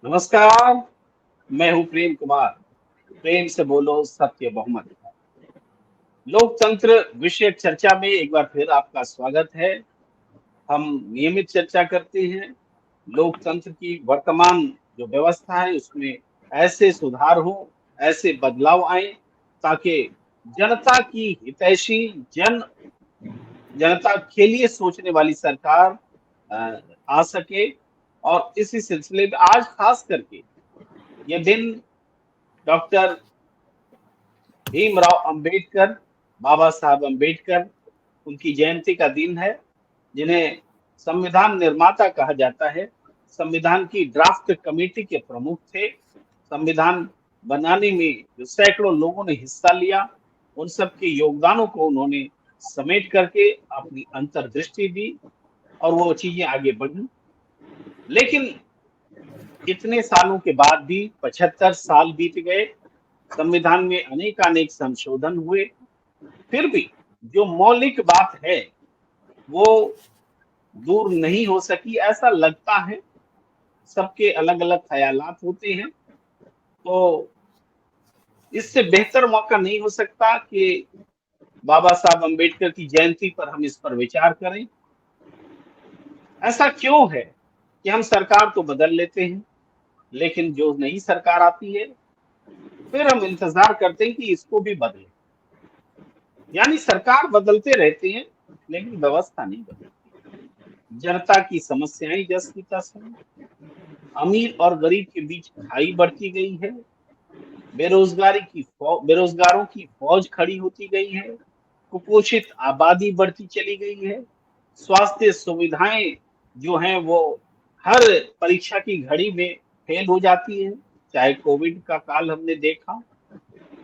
नमस्कार। मैं हूं प्रेम कुमार। प्रेम से बोलो सत्य बहुमत। लोकतंत्र विषयक चर्चा में एक बार फिर आपका स्वागत है। हम नियमित चर्चा करते हैं लोकतंत्र की वर्तमान जो व्यवस्था है उसमें ऐसे सुधार हो, ऐसे बदलाव आए ताकि जनता की हितैषी जन जनता के लिए सोचने वाली सरकार अ, आ सके। और इसी सिलसिले में आज खास करके ये दिन डॉक्टर भीमराव अंबेडकर, बाबा साहब अंबेडकर, उनकी जयंती का दिन है, जिन्हें संविधान निर्माता कहा जाता है। संविधान की ड्राफ्ट कमेटी के प्रमुख थे। संविधान बनाने में जो सैकड़ों लोगों ने हिस्सा लिया, उन सब के योगदानों को उन्होंने समेट करके अपनी अंतर्दृष्टि दी और वो चीजें आगे बढ़ी। लेकिन इतने सालों के बाद भी 75 साल बीत गए, संविधान में अनेकानेक संशोधन हुए, फिर भी जो मौलिक बात है वो दूर नहीं हो सकी, ऐसा लगता है। सबके अलग अलग ख्यालात होते हैं, तो इससे बेहतर मौका नहीं हो सकता कि बाबा साहब अंबेडकर की जयंती पर हम इस पर विचार करें। ऐसा क्यों है कि हम सरकार तो बदल लेते हैं, लेकिन जो नई सरकार आती है फिर हम इंतजार करते हैं कि इसको भी बदले। यानी सरकार बदलते रहते हैं लेकिन व्यवस्था नहीं बदलती। जनता की समस्याएं जस की तस हैं। अमीर और गरीब के बीच खाई बढ़ती गई है। बेरोजगारों की फौज खड़ी होती गई है। कुपोषित आबादी बढ़ती चली गई है। स्वास्थ्य सुविधाएं जो हैं वो हर परीक्षा की घड़ी में फेल हो जाती है। चाहे कोविड का काल हमने देखा,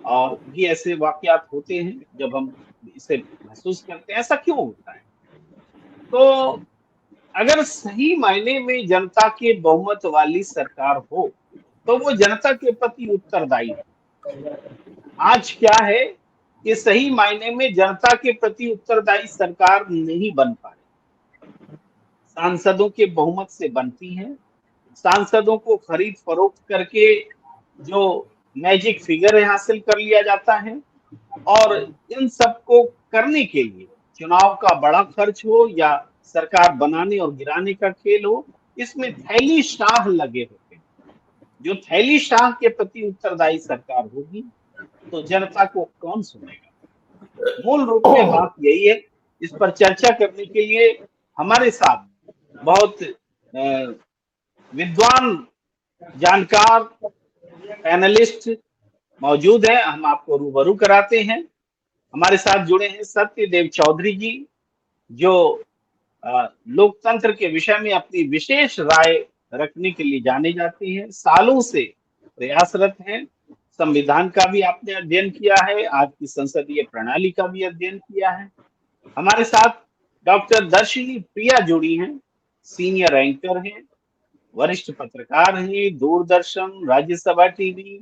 और भी ऐसे वाकयात होते हैं जब हम इसे महसूस करते हैं। ऐसा क्यों होता है? तो अगर सही मायने में जनता के बहुमत वाली सरकार हो तो वो जनता के प्रति उत्तरदायी हो। आज क्या है कि सही मायने में जनता के प्रति उत्तरदायी सरकार नहीं बन पा रही। सांसदों के बहुमत से बनती है। सांसदों को खरीद फरोख्त करके जो मैजिक फिगर है हासिल कर लिया जाता है। और इन सबको करने के लिए चुनाव का बड़ा खर्च हो या सरकार बनाने और गिराने का खेल हो, इसमें थैली शाह लगे होते हैं। जो थैली शाह के प्रति उत्तरदायी सरकार होगी तो जनता को कौन सुनेगा? मूल रूप में बात यही है। इस पर चर्चा करने के लिए हमारे साथ बहुत विद्वान, जानकार पैनलिस्ट मौजूद हैं। हम आपको रूबरू कराते हैं। हमारे साथ जुड़े हैं सत्यदेव चौधरी जी, जो लोकतंत्र के विषय में अपनी विशेष राय रखने के लिए जाने जाते हैं। सालों से प्रयासरत हैं। संविधान का भी आपने अध्ययन किया है, आज की संसदीय प्रणाली का भी अध्ययन किया है। हमारे साथ डॉक्टर दर्शिनी प्रिया जुड़ी हैं। सीनियर एंकर हैं, वरिष्ठ पत्रकार हैं, दूरदर्शन, राज्यसभा टीवी,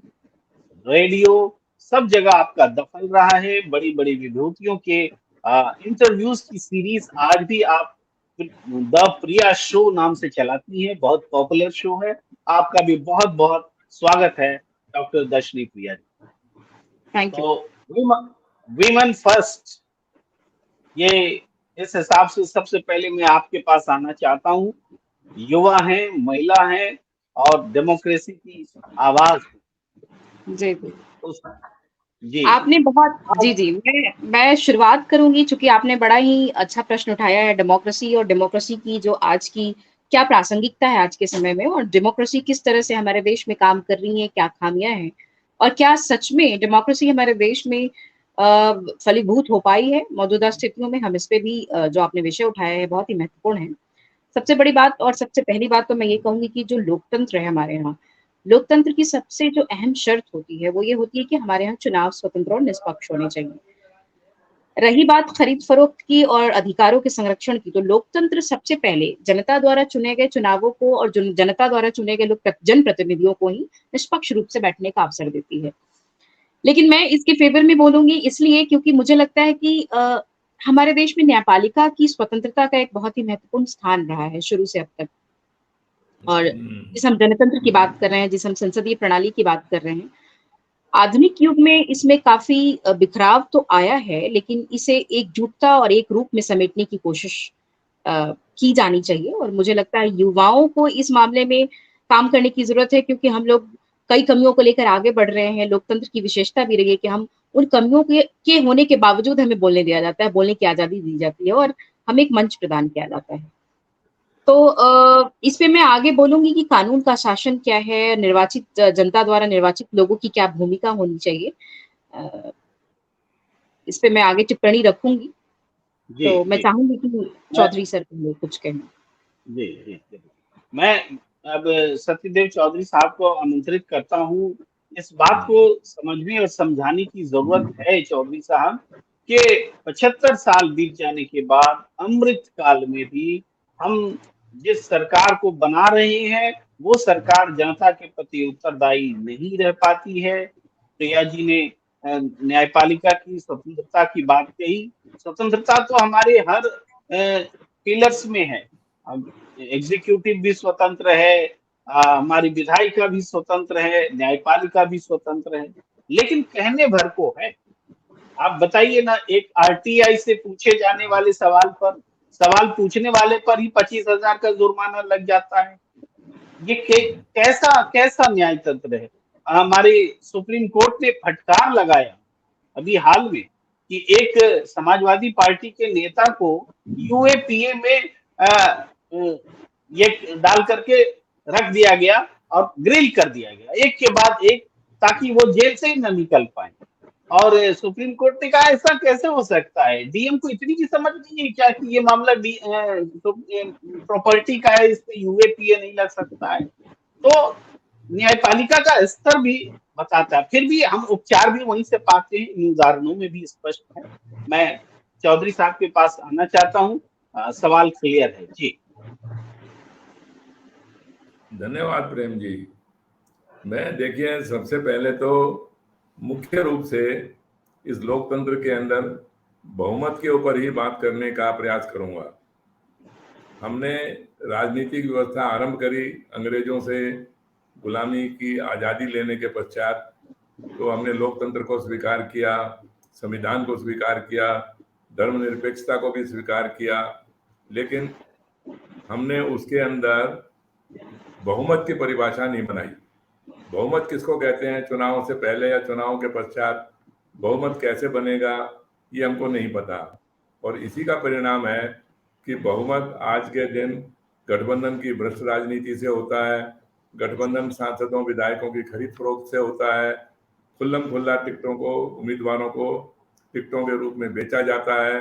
रेडियो, सब जगह आपका दखल रहा है। बड़ी बड़ी विभूतियों के इंटरव्यूज की सीरीज आज भी आप द प्रिया शो नाम से चलाती है। बहुत पॉपुलर शो है। आपका भी बहुत बहुत स्वागत है doctor Darshani Priya ji. Thank you. तो वीमेन फर्स्ट, ये इस हिसाब से सबसे पहले मैं आपके पास आना चाहता हूँ। युवा हैं, महिला हैं और डेमोक्रेसी की आवाज जी जी। आपने बहुत जी जी मैं शुरुआत करूंगी, चूंकि आपने बड़ा ही अच्छा प्रश्न उठाया है डेमोक्रेसी और डेमोक्रेसी की जो आज की क्या प्रासंगिकता है आज के समय में, और डेमोक्रेसी किस तरह से हमारे देश में काम कर रही है, क्या खामियां हैं, और क्या सच में डेमोक्रेसी हमारे देश में फलीभूत हो पाई है मौजूदा स्थितियों में। हम इस पे भी जो आपने विषय उठाया है बहुत ही महत्वपूर्ण है। सबसे बड़ी बात और सबसे पहली बात तो मैं ये कहूंगी कि जो लोकतंत्र है हमारे यहाँ, लोकतंत्र की सबसे जो अहम शर्त होती है वो ये होती है कि हमारे यहाँ चुनाव स्वतंत्र और निष्पक्ष होने चाहिए। रही बात खरीद फरोख्त की और अधिकारों के संरक्षण की, तो लोकतंत्र सबसे पहले जनता द्वारा चुने गए चुनावों को और जनता द्वारा चुने गए लोग जनप्रतिनिधियों को ही निष्पक्ष रूप से बैठने का अवसर देती है। लेकिन मैं इसके फेवर में बोलूंगी इसलिए क्योंकि मुझे लगता है कि हमारे देश में न्यायपालिका की स्वतंत्रता का एक बहुत ही महत्वपूर्ण स्थान रहा है शुरू से अब तक। और जिस हम जनतंत्र की बात कर रहे हैं, जिस हम संसदीय प्रणाली की बात कर रहे हैं, आधुनिक युग में इसमें काफ़ी बिखराव तो आया है, लेकिन इसे एकजुटता और एक रूप में समेटने की कोशिश की जानी चाहिए और मुझे लगता है युवाओं को इस मामले में काम करने की ज़रूरत है क्योंकि हम लोग कई कमियों को लेकर आगे बढ़ रहे हैं। लोकतंत्र की विशेषता भी रही है कि हम उन कमियों के होने के बावजूद हमें बोलने दिया जाता है, बोलने की आज़ादी दी जाती है और हमें एक मंच प्रदान किया जाता है। तो इस पे मैं आगे बोलूँगी कि कानून का शासन क्या है, निर्वाचित जनता द्वारा निर्वाचित लोगों की क्या भूमिका होनी चाहिए। अ, इस पे मैं आगे टिप्पणी रखूँगी, जी, तो मैं जी। चाहूँगी कि मैं चौधरी सर पहले कुछ कहें। जी, जी, जी। मैं अब सत्यदेव चौधरी साहब को आमंत्रित करता हूँ, इस बात को समझने और समझाने की ज़रूरत है चौधरी साहब कि 75 साल बीत जाने के बाद अमृत काल में भी हम जिस सरकार को बना रहे हैं, वो सरकार जनता के प्रति उत्तरदायी नहीं रह पाती है। प्रिया जी ने न्यायपालिका की स्वतंत्रता की बात कही। स्वतंत्रता तो हमारे हर पिलर्स में है। अब एग्जीक्यूटिव भी स्वतंत्र है, हमारी विधायिका भी स्वतंत्र है, न्यायपालिका भी स्वतंत्र है, लेकिन कहने भर को है। आप बताइए ना, एक आरटीआई से पूछे जाने वाले सवाल पूछने वाले पर ही 25,000 का जुर्माना लग जाता है। ये कैसा कैसा न्याय तंत्र है। हमारे सुप्रीम कोर्ट ने फटकार लगाया अभी हाल में कि एक समाजवादी पार्टी के नेता को यूएपीए में ये डाल करके रख दिया गया और ग्रिल कर दिया गया एक के बाद एक, ताकि वो जेल से ही न निकल पाए। और सुप्रीम कोर्ट ने कहा ऐसा कैसे हो सकता है, डीएम को इतनी भी समझ नहीं है क्या कि ये मामला प्रॉपर्टी का है, इस पे यूएपीए नहीं लग सकता है। तो न्यायपालिका का स्तर भी बताता है, फिर भी हम उपचार भी वहीं से पाते हैं, इन उदाहरणों में भी स्पष्ट है। मैं चौधरी साहब के पास आना चाहता हूँ, सवाल क्लियर है जी। धन्यवाद प्रेम जी। मैं देखिए सबसे पहले तो मुख्य रूप से इस लोकतंत्र के अंदर बहुमत के ऊपर ही बात करने का प्रयास करूंगा। हमने राजनीतिक व्यवस्था आरंभ करी अंग्रेजों से गुलामी की आज़ादी लेने के पश्चात, तो हमने लोकतंत्र को स्वीकार किया, संविधान को स्वीकार किया, धर्मनिरपेक्षता को भी स्वीकार किया, लेकिन हमने उसके अंदर बहुमत की परिभाषा नहीं बनाई। बहुमत किसको कहते हैं, चुनाव से पहले या चुनाव के पश्चात बहुमत कैसे बनेगा, ये हमको नहीं पता। और इसी का परिणाम है कि बहुमत आज के दिन गठबंधन की भ्रष्ट राजनीति से होता है, गठबंधन सांसदों विधायकों की खरीद फरोख्त से होता है, खुल्लम खुल्ला टिकटों को उम्मीदवारों को टिकटों के रूप में बेचा जाता है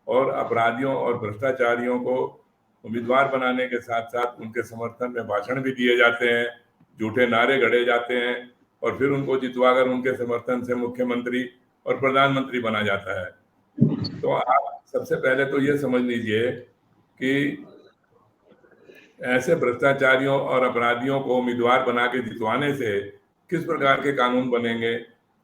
और अपराधियों और भ्रष्टाचारियों को उम्मीदवार बनाने के साथ साथ उनके समर्थन में भाषण भी दिए जाते हैं, झूठे नारे गढ़े जाते हैं और फिर उनको जितवाकर उनके समर्थन से मुख्यमंत्री और प्रधानमंत्री बना जाता है। तो आप सबसे पहले तो ये समझ लीजिए कि ऐसे भ्रष्टाचारियों और अपराधियों को उम्मीदवार बना के जितवाने से किस प्रकार के कानून बनेंगे,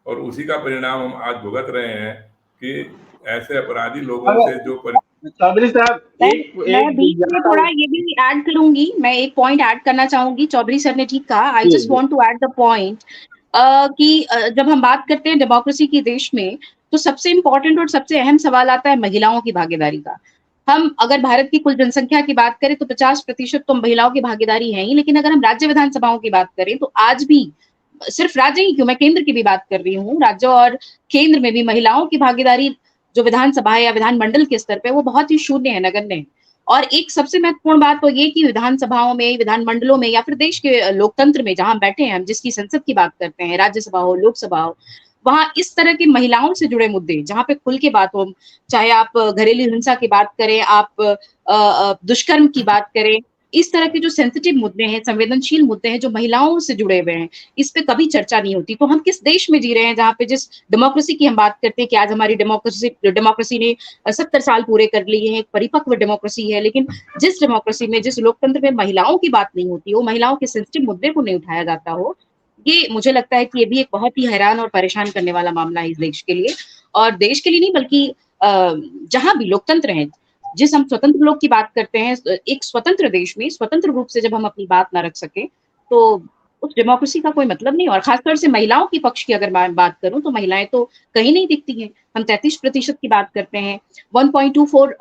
और उसी का परिणाम हम आज भुगत रहे हैं कि ऐसे अपराधी लोगों से जो चौधरी साहब मैं बीच में थोड़ा ये भी ऐड करूंगी, मैं एक पॉइंट ऐड करना चाहूंगी। चौधरी सर ने ठीक कहा, I just want to add the point कि जब हम बात करते हैं डेमोक्रेसी की देश में, तो सबसे इम्पोर्टेंट और सबसे अहम सवाल आता है महिलाओं की भागीदारी का। हम अगर भारत की कुल जनसंख्या की बात करें तो 50% तो महिलाओं की भागीदारी है ही, लेकिन अगर हम राज्य विधानसभाओं की बात करें तो आज भी सिर्फ राज्य ही क्यों, मैं केंद्र की भी बात कर रही हूँ, राज्य और केंद्र में भी महिलाओं की भागीदारी जो विधानसभा या विधानमंडल के स्तर पे वो बहुत ही शून्य है, नगण्य है। और एक सबसे महत्वपूर्ण बात तो ये कि विधानसभाओं में, विधानमंडलों में या फिर देश के लोकतंत्र में जहां बैठे हैं हम, जिसकी संसद की बात करते हैं, राज्यसभा हो, लोकसभा हो, वहां इस तरह के महिलाओं से जुड़े मुद्दे जहां पे खुल के बात हो, चाहे आप घरेलू हिंसा की बात करें, आप दुष्कर्म की बात करें, इस तरह के जो सेंसिटिव मुद्दे हैं, संवेदनशील मुद्दे हैं जो महिलाओं से जुड़े हुए हैं, इस पे कभी चर्चा नहीं होती। तो हम किस देश में जी रहे हैं जहाँ पे जिस डेमोक्रेसी की हम बात करते हैं कि आज हमारी डेमोक्रेसी ने 70 साल पूरे कर लिए हैं, एक परिपक्व डेमोक्रेसी है, लेकिन जिस डेमोक्रेसी में, जिस लोकतंत्र में महिलाओं की बात नहीं होती हो, महिलाओं के सेंसिटिव मुद्दे को नहीं उठाया जाता हो, ये मुझे लगता है कि ये भी एक बहुत ही हैरान और परेशान करने वाला मामला है इस देश के लिए, और देश के लिए नहीं बल्कि जहां भी लोकतंत्र है, जिस हम स्वतंत्र लोग की बात करते हैं, एक स्वतंत्र देश में स्वतंत्र रूप से जब हम अपनी बात ना रख सके, तो उस डेमोक्रेसी का कोई मतलब नहीं। और खासतौर से महिलाओं के पक्ष की अगर मैं बात करूँ, तो महिलाएँ तो कहीं नहीं दिखती हैं। हम 33% की बात करते हैं, 1.24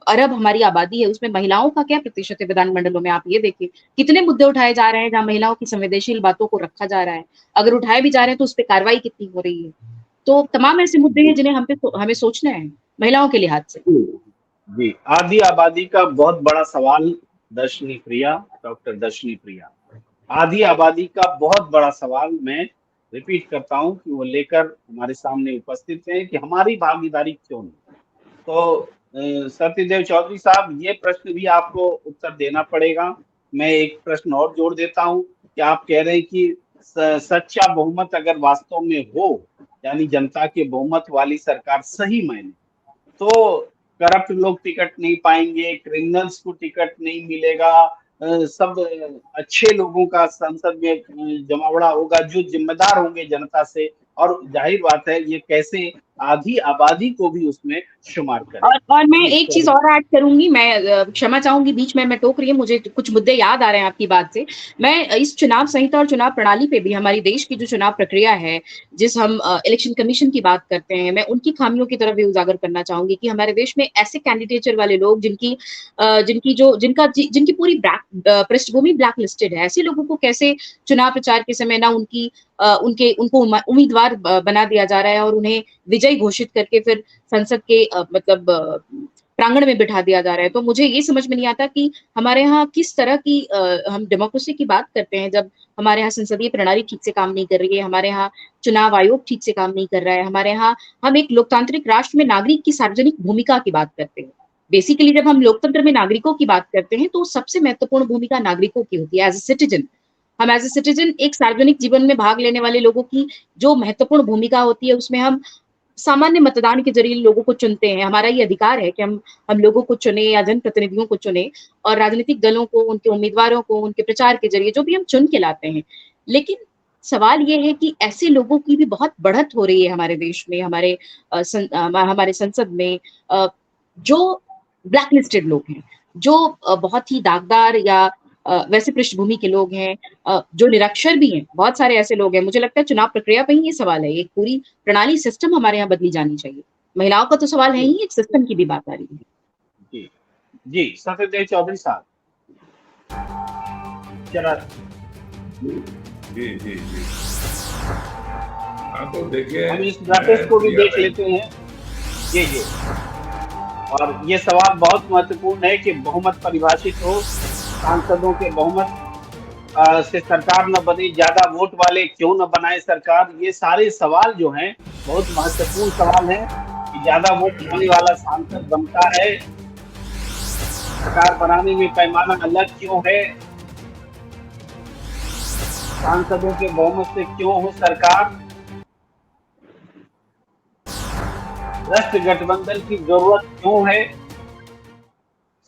अरब हमारी आबादी है, उसमें महिलाओं का क्या प्रतिशत है विधानमंडलों में, आप ये देखिए। कितने मुद्दे उठाए जा रहे हैं जहाँ महिलाओं की संवेदनशील बातों को रखा जा रहा है। अगर उठाए भी जा रहे हैं तो उस पे कार्रवाई कितनी हो रही है। तो तमाम ऐसे मुद्दे हैं जिन्हें हमें सोचना है, महिलाओं के लिहाज से। जी, आधी आबादी का बहुत बड़ा सवाल दर्शनी प्रिया, डॉक्टर दर्शनी प्रिया। आधी आबादी का बहुत बड़ा सवाल मैं रिपीट करता हूँ कि वो लेकर हमारे सामने उपस्थित हैं कि हमारी भागीदारी क्यों नहीं। तो सत्यदेव चौधरी साहब, ये प्रश्न भी आपको उत्तर देना पड़ेगा। मैं एक प्रश्न और जोड़ देता हूँ कि आप कह रहे हैं कि सच्चा बहुमत अगर वास्तव में हो, यानी जनता के बहुमत वाली सरकार सही मायने, तो करप्ट लोग टिकट नहीं पाएंगे, क्रिमिनल्स को टिकट नहीं मिलेगा, सब अच्छे लोगों का संसद में जमावड़ा होगा जो जिम्मेदार होंगे जनता से, और जाहिर बात है ये कैसे आधी आबादी को भी उसमें शुमार करें। और मैं जी, एक चीज़ और ऐड करूँगी, मैं क्षमा चाहूँगी बीच में मैं टोक रही हूँ, मुझे कुछ मुद्दे याद आ रहे हैं आपकी बात से। मैं इस चुनाव संहिता और चुनाव प्रणाली पे भी, हमारी देश की जो चुनाव प्रक्रिया है, जिस हम इलेक्शन कमीशन की बात करते हैं, मैं उनकी खामियों की तरफ भी उजागर करना चाहूँगी कि हमारे देश में ऐसे कैंडिडेचर वाले लोग जिनकी पूरी पृष्ठभूमि ब्लैक लिस्टेड है, ऐसे लोगों को कैसे चुनाव प्रचार के समय ना उनको उम्मीदवार बना दिया जा रहा है और उन्हें विजयी घोषित करके फिर संसद के प्रांगण में बिठा दिया जा रहा है। तो मुझे ये समझ में नहीं आता कि हमारे यहाँ किस तरह की हम डेमोक्रेसी की बात करते हैं जब हमारे यहाँ संसदीय प्रणाली ठीक से काम नहीं कर रही है, हमारे यहाँ चुनाव आयोग ठीक से काम नहीं कर रहा है, हमारे यहाँ हम एक लोकतांत्रिक राष्ट्र में नागरिक की सार्वजनिक भूमिका की बात करते हैं। बेसिकली जब हम लोकतंत्र में नागरिकों की बात करते हैं, तो सबसे महत्वपूर्ण भूमिका नागरिकों की होती है एज़ अ सिटिज़न। हम एज़ अ सिटिज़न एक सार्वजनिक जीवन में भाग लेने वाले लोगों की जो महत्वपूर्ण भूमिका होती है, उसमें हम सामान्य मतदान के ज़रिए लोगों को चुनते हैं। हमारा ये अधिकार है कि हम लोगों को चुनें या जनप्रतिनिधियों को चुनें और राजनीतिक दलों को, उनके उम्मीदवारों को, उनके प्रचार के ज़रिए जो भी हम चुन के लाते हैं। लेकिन सवाल ये है कि ऐसे लोगों की भी बहुत बढ़त हो रही है हमारे देश में, हमारे संसद में, जो ब्लैक लिस्टेड लोग हैं, जो बहुत ही दागदार या वैसे पृष्ठभूमि के लोग हैं, जो निरक्षर भी हैं, बहुत सारे ऐसे लोग हैं। मुझे लगता है चुनाव प्रक्रिया पे ही ये सवाल है, एक पूरी प्रणाली सिस्टम हमारे यहाँ बदली जानी चाहिए। महिलाओं का तो सवाल है ही, एक सिस्टम की भी बात आ रही है। जी, जी, सत्यदेव चौधरी साहब, जरा। जी जी जी। हाँ, तो देखिए, हम इस ग्राफिक्स को भी देख लेते हैं। जी, जी। और ये सवाल बहुत महत्वपूर्ण है कि बहुमत परिभाषित हो, सांसदों के बहुमत से सरकार न बने, ज्यादा वोट वाले क्यों न बनाए सरकार। ये सारे सवाल जो हैं बहुत महत्वपूर्ण सवाल हैं कि ज्यादा वोट पाने वाला सांसद बनता है, सरकार बनाने में पैमाना अलग क्यों है, सांसदों के बहुमत से क्यों हो सरकार, राष्ट्र गठबंधन की जरूरत क्यों है,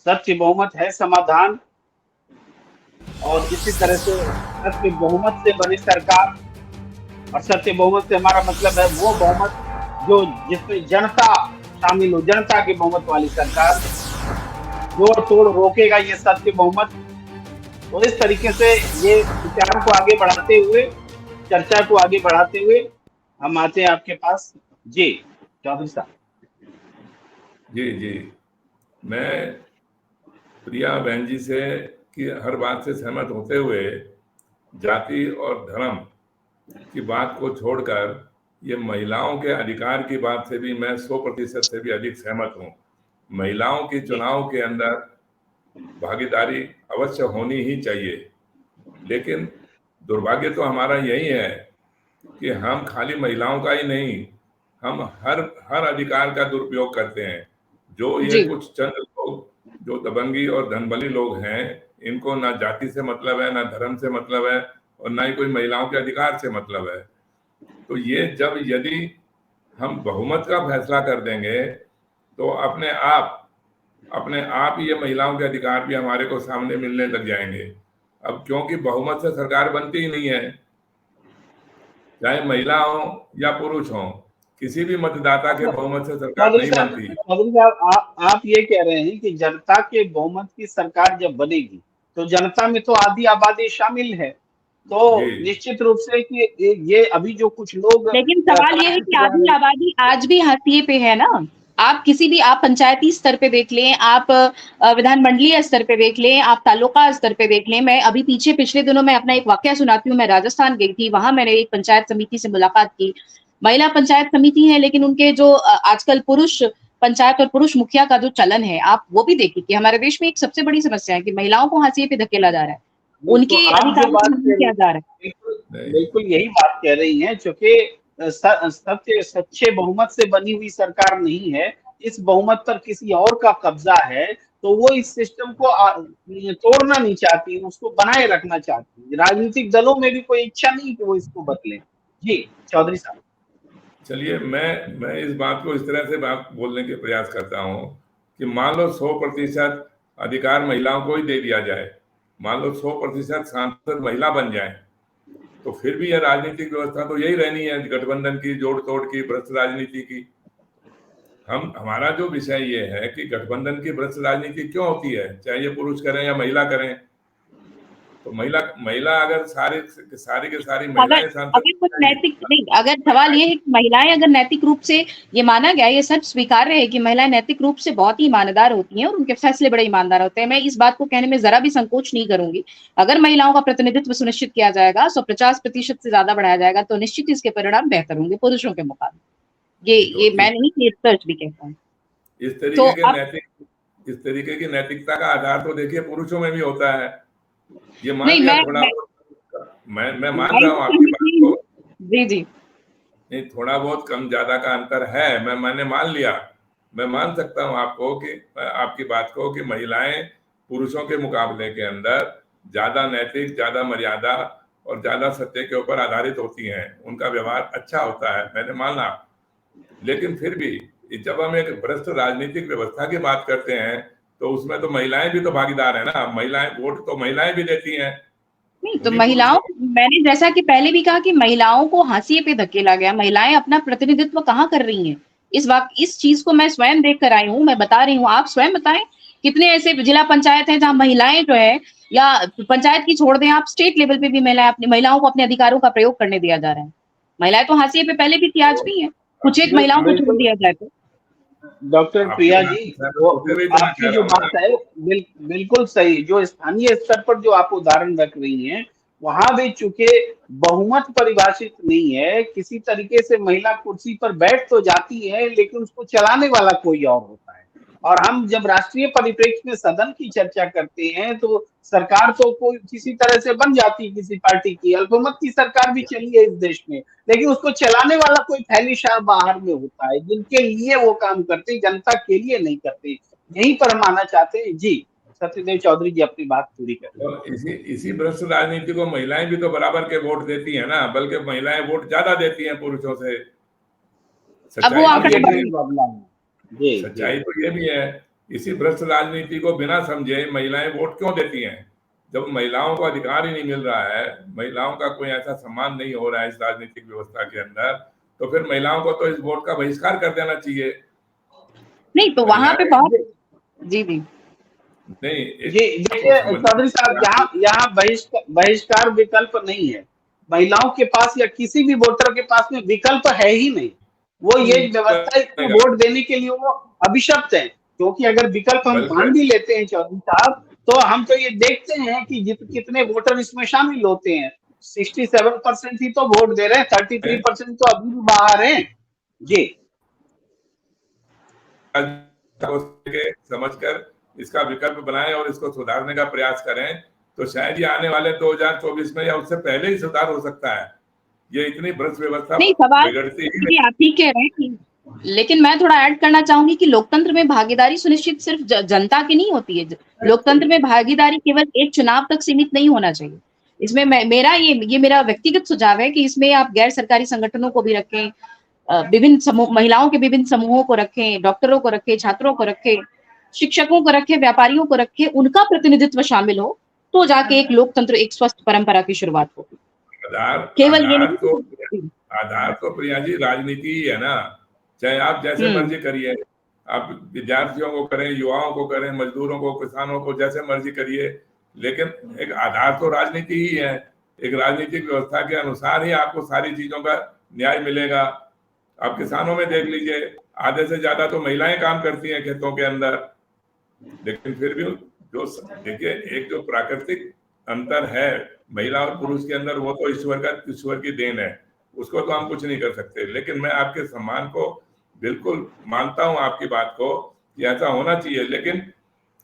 सत्य बहुमत है समाधान। और इसी तरह से सत्य बहुमत से बने सरकार, और सत्य बहुमत से हमारा मतलब है वो बहुमत जो जिसमें जनता शामिल हो, जनता के बहुमत वाली सरकार। जोड़ तोड़ रोकेगा ये सत्य बहुमत। तो इस तरीके से ये विचारों को आगे बढ़ाते हुए, चर्चा को आगे बढ़ाते हुए हम आते हैं आपके पास। जी चौधरी साहब। जी जी, मैं प्रिया बहन जी से की हर बात से सहमत होते हुए जाति और धर्म की बात को छोड़कर ये महिलाओं के अधिकार की बात से भी मैं 100% से भी अधिक सहमत हूँ। महिलाओं की चुनाव के अंदर भागीदारी अवश्य होनी ही चाहिए, लेकिन दुर्भाग्य तो हमारा यही है कि हम खाली महिलाओं का ही नहीं, हम हर अधिकार का दुरुपयोग करते हैं। जो ये जी। कुछ चंद लोग जो दबंगी और धनबली लोग हैं, इनको ना जाति से मतलब है, ना धर्म से मतलब है, और ना ही कोई महिलाओं के अधिकार से मतलब है। तो ये यदि हम बहुमत का फैसला कर देंगे तो अपने आप ही ये महिलाओं के अधिकार भी हमारे को सामने मिलने लग जाएंगे। अब क्योंकि बहुमत से सरकार बनती ही नहीं है, चाहे महिला हो या पुरुष हो, किसी भी मतदाता के बहुमत से सरकार चौधरी नहीं साहब, बनती। चौधरी साहब, आप ये कह रहे हैं कि जनता के बहुमत की सरकार जब बनेगी तो जनता में तो आधी आबादी शामिल है, तो जी निश्चित रूप से कि ये अभी जो कुछ लोग लेकिन सवाल ये है कि आधी आबादी आज भी हाशिए पे है ना। आप किसी भी, आप पंचायती स्तर पे देख लें, आप विधानमंडलीय स्तर पे देख लें, आप तालुका स्तर पे देख लें। मैं अभी पिछले दिनों मैं अपना एक वाकया सुनाती हूँ। मैं राजस्थान गई थी, वहां मैंने एक पंचायत समिति से मुलाकात की। महिला पंचायत समिति है, लेकिन उनके जो आजकल पुरुष पंचायत और पुरुष मुखिया का जो चलन है, आप वो भी देखिए कि हमारे देश में एक सबसे बड़ी समस्या है कि महिलाओं को हाशिए पे धकेला जा रहा है, तो उनके आप जो अधिकारों बात को नहीं किया जा रहा है। नहीं, बिल्कुल यही बात कह रही हैं, चूंकि सत्य सच्चे बहुमत से बनी हुई सरकार नहीं है, इस बहुमत पर किसी और का कब्जा है, तो वो इस सिस्टम को तोड़ना नहीं चाहती, उसको बनाए रखना चाहती। राजनीतिक दलों में भी कोई इच्छा नहीं कि वो इसको बदले। जी चौधरी साहब। चलिए मैं इस बात को इस तरह से बात बोलने के प्रयास करता हूँ कि मान लो 100% अधिकार महिलाओं को ही दे दिया जाए, मान लो 100% सांसद महिला बन जाए, तो फिर भी यह राजनीतिक व्यवस्था तो यही रहनी है, गठबंधन की, जोड़ तोड़ की, भ्रष्ट राजनीति की। हमारा जो विषय ये है कि गठबंधन की भ्रष्ट राजनीति क्यों होती है, चाहे ये पुरुष करें या महिला करें। तो महिला अगर सारी के सारी महिलाएं अगर कुछ नैतिक नहीं, अगर सवाल ये है कि महिलाएं अगर नैतिक रूप से, ये माना गया, ये सच स्वीकार्य है कि महिलाएं नैतिक रूप से बहुत ही ईमानदार होती हैं और उनके फैसले बड़े ईमानदार होते हैं। मैं इस बात को कहने में जरा भी संकोच नहीं करूंगी। अगर महिलाओं का प्रतिनिधित्व सुनिश्चित किया जाएगा, 150% से ज्यादा बढ़ाया जाएगा, तो निश्चित इसके परिणाम बेहतर होंगे पुरुषों के मुकाबले। ये मैं नहीं, ये रिसर्च भी कहता है। इस तरीके की नैतिकता का आधार तो देखिए पुरुषों में भी होता है। ये मान नहीं, लिया थोड़ा, मैं मान रहा हूँ आपकी बात को। जी नहीं, थोड़ा बहुत कम ज्यादा का अंतर है, मैंने मान लिया। मैं मान सकता हूँ आपकी बात को कि महिलाएं पुरुषों के मुकाबले के अंदर ज्यादा नैतिक, ज्यादा मर्यादा और ज्यादा सत्य के ऊपर आधारित होती हैं, उनका व्यवहार अच्छा होता है, मैंने माना। लेकिन फिर भी जब हम एक भ्रष्ट राजनीतिक व्यवस्था की बात करते हैं तो उसमें तो महिलाएं भी तो भागीदार है ना। महिलाएं वोट तो महिलाएं भी देती हैं। नहीं, तो महिलाओं, मैंने जैसा कि पहले भी कहा कि महिलाओं को हाशिए पे धकेला गया। महिलाएं अपना प्रतिनिधित्व कहाँ कर रही हैं इस चीज को मैं स्वयं देख कर आई हूँ, मैं बता रही हूँ। आप स्वयं बताएं कितने ऐसे जिला पंचायत हैं जहाँ महिलाएं जो है, या पंचायत की छोड़ दें, आप स्टेट लेवल पे भी महिलाओं को अपने अधिकारों का प्रयोग करने दिया जा रहा है। महिलाएं तो हाशिए पे पहले भी थी, आज भी है। कुछ एक महिलाओं को छोड़ दिया जाए तो। डॉक्टर प्रिया जी, वो आपकी जो बात है बिल्कुल सही। जो स्थानीय स्तर पर जो आप उदाहरण रख रही हैं, वहां भी चूंकि बहुमत परिभाषित नहीं है, किसी तरीके से महिला कुर्सी पर बैठ तो जाती है, लेकिन उसको चलाने वाला कोई और होता है। और हम जब राष्ट्रीय परिप्रेक्ष्य में सदन की चर्चा करते हैं तो सरकार तो कोई किसी तरह से बन जाती है, किसी पार्टी की अल्पमत की सरकार भी चली है इस देश में, लेकिन उसको चलाने वाला कोई फैलीशाह बाहर में होता है, जिनके लिए वो काम करते, जनता के लिए नहीं करते। यहीं पर हम आना चाहते हैं। जी सत्यदेव चौधरी जी अपनी बात पूरी करें। तो इसी भ्रष्ट राजनीति को महिलाएं भी तो बराबर के वोट देती है ना, बल्कि महिलाएं वोट ज्यादा देती हैं पुरुषों से। सच्चाई तो ये भी है। इसी भ्रष्ट राजनीति को बिना समझे महिलाएं वोट क्यों देती हैं? जब महिलाओं को अधिकार ही नहीं मिल रहा है, महिलाओं का कोई ऐसा सम्मान नहीं हो रहा है इस राजनीतिक व्यवस्था के अंदर, तो फिर महिलाओं को तो इस वोट का बहिष्कार कर देना चाहिए। नहीं तो वहां पे बहुत जी नहीं, देखिए चौधरी साहब, यहाँ बहिष्कार विकल्प नहीं है। महिलाओं के पास या किसी भी वोटर के पास में विकल्प है ही नहीं। वो ये व्यवस्था वोट देने के लिए वो अभिशप्त है, क्योंकि अगर विकल्प हम मान भी लेते हैं चौधरी साहब, तो हम तो ये देखते हैं कि कितने वोटर इसमें शामिल होते हैं। 67% ही तो वोट दे रहे हैं, 33% तो अभी भी बाहर हैं। जी समझकर इसका विकल्प बनाएं और इसको सुधारने का प्रयास करें, तो शायद ये आने वाले 2024 में या उससे पहले ही सुधार हो सकता है। ये इतनी भ्रष्ट व्यवस्था बिगड़ती है। आप ठीक कह रहे हैं, लेकिन मैं थोड़ा ऐड करना चाहूंगी कि लोकतंत्र में भागीदारी सुनिश्चित सिर्फ जनता की नहीं होती है। लोकतंत्र में भागीदारी केवल एक चुनाव तक सीमित नहीं होना चाहिए। इसमें मेरा व्यक्तिगत सुझाव है कि इसमें आप गैर सरकारी संगठनों को भी रखें, विभिन्न समूह, महिलाओं के विभिन्न समूहों को रखें, डॉक्टरों को रखें, छात्रों को रखें, शिक्षकों को रखें, व्यापारियों को रखें, उनका प्रतिनिधित्व शामिल हो, तो जाके एक लोकतंत्र, एक स्वस्थ परंपरा की शुरुआत होगी। केवल ये आधार तो प्रिया जी राजनीति ही है ना। चाहे आप जैसे मर्जी करिए, आप विद्यार्थियों को करें, युवाओं को करें, मजदूरों को, किसानों को, जैसे मर्जी करिए, लेकिन एक आधार तो राजनीति ही है। एक राजनीतिक व्यवस्था के अनुसार ही आपको सारी चीजों का न्याय मिलेगा। आप किसानों में देख लीजिए, आधे से ज्यादा तो महिलाएं काम करती हैं खेतों के अंदर, लेकिन फिर भी जो देखिए एक जो प्राकृतिक अंतर है महिला और पुरुष के अंदर, वो तो ईश्वर की देन है, उसको तो हम कुछ नहीं कर सकते। लेकिन मैं आपके सम्मान को बिल्कुल मानता हूं, आपकी बात को कि ऐसा होना चाहिए। लेकिन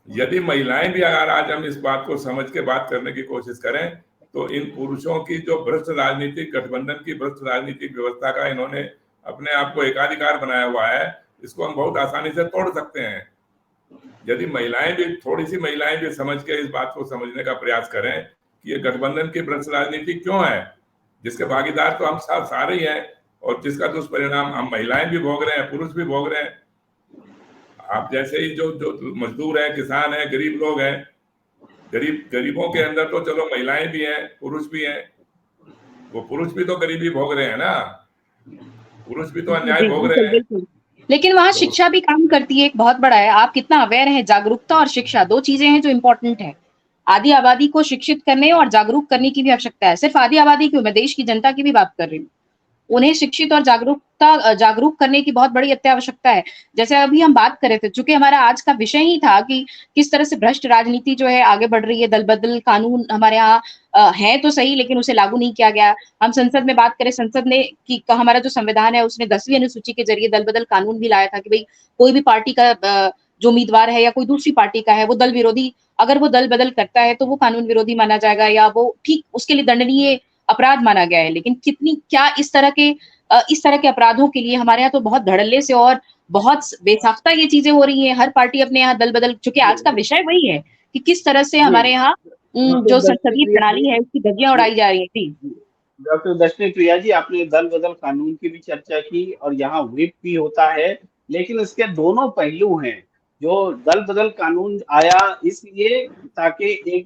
यदि महिलाएं भी अगर आज हम इस बात को समझ के बात करने की कोशिश करें, तो इन पुरुषों की जो भ्रष्ट राजनीतिक गठबंधन की भ्रष्ट राजनीतिक व्यवस्था का इन्होंने अपने आप को एकाधिकार बनाया हुआ है, इसको हम बहुत आसानी से तोड़ सकते हैं। यदि महिलाएं भी, थोड़ी सी महिलाएं भी समझ के इस बात को समझने का प्रयास करें कि ये गठबंधन की भ्रष्ट राजनीति क्यों है, जिसके भागीदार तो हम सब सारे ही हैं, और जिसका दुष्परिणाम हम महिलाएं भी भोग रहे हैं, पुरुष भी भोग रहे हैं। आप जैसे ही जो जो मजदूर हैं, किसान हैं, गरीब लोग हैं, गरीबों के अंदर तो चलो महिलाएं भी हैं, पुरुष भी हैं, वो पुरुष भी तो गरीबी भोग रहे हैं ना, पुरुष भी तो अन्याय भोग रहे हैं। लेकिन वहां शिक्षा भी काम करती है, एक बहुत बड़ा है। आप कितना अवेयर हैं, जागरूकता और शिक्षा दो चीजें हैं जो इम्पोर्टेंट है। आधी आबादी को शिक्षित करने और जागरूक करने की भी आवश्यकता है। सिर्फ आधी आबादी क्यों, मैं देश की जनता की भी बात कर रही हूँ। उन्हें शिक्षित और जागरूक करने की बहुत बड़ी अत्यावश्यकता है। जैसे अभी हम बात कर रहे थे, चूंकि हमारा आज का विषय ही था कि किस तरह से भ्रष्ट राजनीति जो है आगे बढ़ रही है, दल बदल कानून हमारे यहाँ है तो सही, लेकिन उसे लागू नहीं किया गया। हम संसद में बात करें, संसद ने कि हमारा जो संविधान है उसने 10वीं अनुसूची के जरिए दल बदल कानून भी लाया था कि भाई कोई भी पार्टी का जो उम्मीदवार है या कोई दूसरी पार्टी का है, वो दल विरोधी, अगर वो दल बदल करता है तो वो कानून विरोधी माना जाएगा, या वो ठीक उसके लिए दंडनीय अपराध माना गया है। लेकिन क्या इस तरह के अपराधों के लिए हमारे यहाँ तो बहुत धड़ल्ले से और बहुत बेसाख्ता ये चीजें हो रही हैं। हर पार्टी अपने यहाँ दल बदल, चूंकि आज का विषय वही है कि किस तरह से हमारे यहाँ जो संसदीय प्रणाली है उसकी धज्जियां उड़ाई जा रही है। डॉक्टर दर्शनी प्रिया जी, आपने दल बदल कानून की भी चर्चा की और यहाँ व्हिप भी होता है, लेकिन इसके दोनों पहलू हैं। जो दल बदल कानून आया इसलिए ताकि एक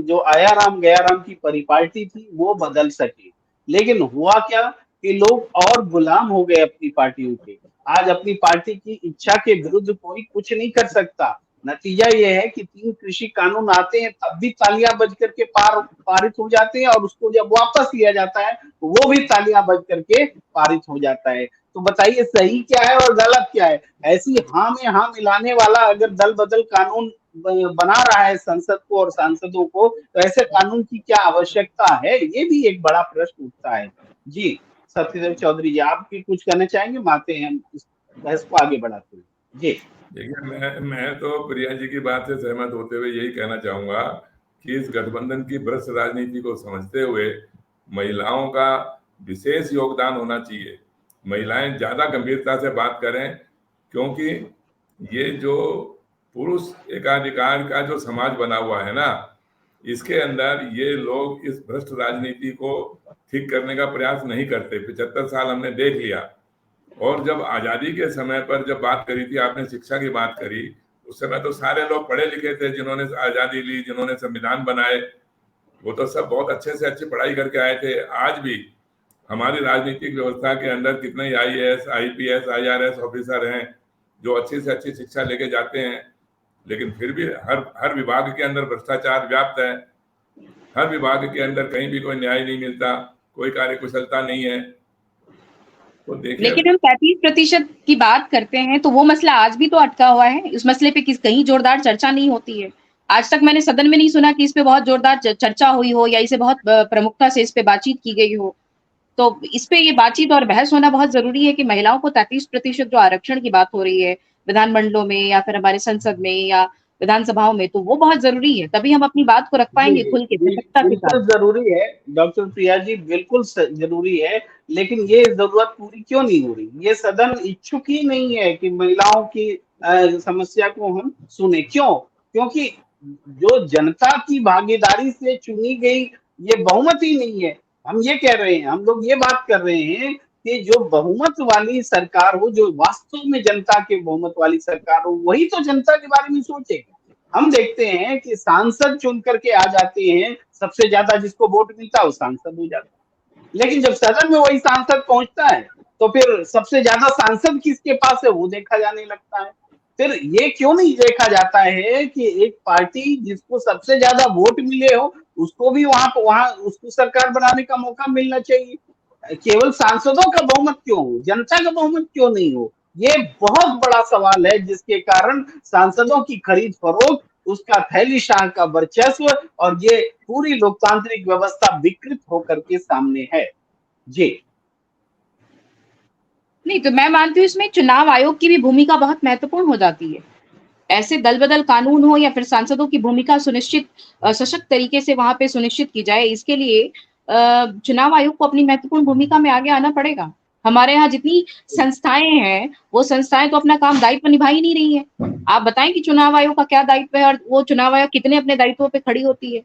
जो आया राम गया राम की परिपाटी थी वो बदल सके, लेकिन हुआ क्या कि लोग और गुलाम हो गए अपनी पार्टियों के। आज अपनी पार्टी की इच्छा के विरुद्ध कोई कुछ नहीं कर सकता। नतीजा ये है कि 3 कृषि कानून आते हैं तब भी तालियां बज करके पारित हो जाते हैं, और उसको जब वापस लिया जाता है तो वो भी तालियां बज करके पारित हो जाता है। तो बताइए सही क्या है और गलत क्या है? ऐसी हाँ में हाँ मिलाने वाला अगर दल बदल कानून बना रहा है संसद को और सांसदों को, तो ऐसे कानून की क्या आवश्यकता है? ये भी एक बड़ा प्रश्न उठता है। जी सत्यदेव चौधरी जी, आप भी कुछ कहना चाहेंगे? माते हैं हम इस बहस को आगे बढ़ाते हैं। जी देखिए, मैं तो प्रिया जी की बात से सहमत होते हुए यही कहना चाहूंगा कि इस गठबंधन की भ्रष्ट राजनीति को समझते हुए महिलाओं का विशेष योगदान होना चाहिए। महिलाएं ज्यादा गंभीरता से बात करें, क्योंकि ये जो पुरुष एकाधिकार का जो समाज बना हुआ है ना, इसके अंदर ये लोग इस भ्रष्ट राजनीति को ठीक करने का प्रयास नहीं करते। 75 साल हमने देख लिया। और जब आजादी के समय पर जब बात करी थी, आपने शिक्षा की बात करी, उस समय तो सारे लोग पढ़े लिखे थे जिन्होंने आजादी ली, जिन्होंने संविधान बनाए, वो तो सब बहुत अच्छे से अच्छी पढ़ाई करके आए थे। आज भी हमारी राजनीतिक व्यवस्था के अंदर कितने IAS, IPS, IRS ऑफिसर हैं जो अच्छी से अच्छी शिक्षा लेके जाते हैं, लेकिन फिर भी हर विभाग के अंदर भ्रष्टाचार व्याप्त है। हर विभाग के अंदर कहीं भी कोई न्याय नहीं मिलता, कोई कार्यकुशलता नहीं है। तो लेकिन हम 35% की बात करते हैं तो वो मसला आज भी तो अटका हुआ है। इस मसले पे कहीं जोरदार चर्चा नहीं होती है। आज तक मैंने सदन में नहीं सुना कि इस पे बहुत जोरदार चर्चा हुई हो या इसे बहुत प्रमुखता से इस पे बातचीत की गई हो। तो इस पे ये बातचीत और बहस होना बहुत जरूरी है कि महिलाओं को 33% जो आरक्षण की बात हो रही है विधानमंडलों में या फिर हमारे संसद में या विधानसभाओं में, तो वो बहुत जरूरी है। तभी हम अपनी बात को रख पाएंगे खुल के, सशक्ता के साथ। बिल्कुल जरूरी है डॉक्टर प्रिया जी, बिल्कुल जरूरी है। लेकिन ये जरूरत पूरी क्यों नहीं हो रही? ये सदन इच्छुक ही नहीं है कि महिलाओं की समस्या को हम सुने। क्यों? क्योंकि जो जनता की भागीदारी से चुनी गई ये बहुमत ही नहीं है। हम ये कह रहे हैं, हम लोग ये बात कर रहे हैं कि जो बहुमत वाली सरकार हो, जो वास्तव में जनता के बहुमत वाली सरकार हो, वही तो जनता के बारे में सोचे। हम देखते हैं कि सांसद चुन करके आ जाते हैं, सबसे ज्यादा जिसको वोट मिलता है वो सांसद हो जाता है। लेकिन जब सदन में वही सांसद पहुंचता है तो फिर सबसे ज्यादा सांसद किसके पास है वो देखा जाने लगता है। फिर ये क्यों नहीं देखा जाता है कि एक पार्टी जिसको सबसे ज्यादा वोट मिले हो उसको भी वहां उसको सरकार बनाने का मौका मिलना चाहिए। केवल सांसदों का बहुमत क्यों हो, जनता का बहुमत क्यों नहीं हो? ये बहुत बड़ा सवाल है जिसके कारण सांसदों की खरीद फरोख्त, उसका थैलीशाह का वर्चस्व और ये पूरी लोकतांत्रिक व्यवस्था विकृत होकर के सामने है। जी। नहीं, तो मैं मानती हूँ इसमें चुनाव आयोग की भी भूमिका बहुत महत्वपूर्ण हो जाती है। ऐसे दल-बदल कानून हो या फिर सांसदों की भूमिका सुनिश्चित सशक्त तरीके से वहाँ पे सुनिश्चित की जाए, इसके लिए चुनाव आयोग को अपनी महत्वपूर्ण भूमिका में आगे आना पड़ेगा। हमारे यहाँ जितनी संस्थाएँ हैं, वो संस्थाएँ तो अपना काम दायित्व निभा ही नहीं रही हैं। आप बताएँ कि चुनाव आयोग का क्या दायित्व है और वो चुनाव आयोग कितने अपने दायित्वों पे खड़ी होती है?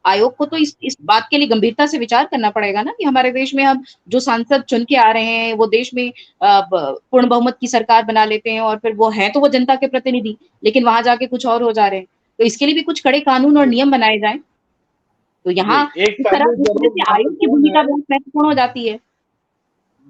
आयोग को तो इस बात के लिए गंभीरता से विचार करना पड़ेगा ना कि हमारे देश में हम जो सांसद चुन के आ रहे हैं, वो देश में पूर्ण बहुमत की सरकार बना लेते हैं और फिर वो है तो वो जनता के प्रतिनिधि, लेकिन वहां जाके कुछ और हो जा रहे हैं। तो इसके लिए भी कुछ कड़े कानून और नियम बनाए जाएं। तो जी, यहाँ एक इस पहलू तरह जरूर से आयोग की महत्वपूर्ण भूमिका है बहुत महत्वपूर्ण हो जाती है।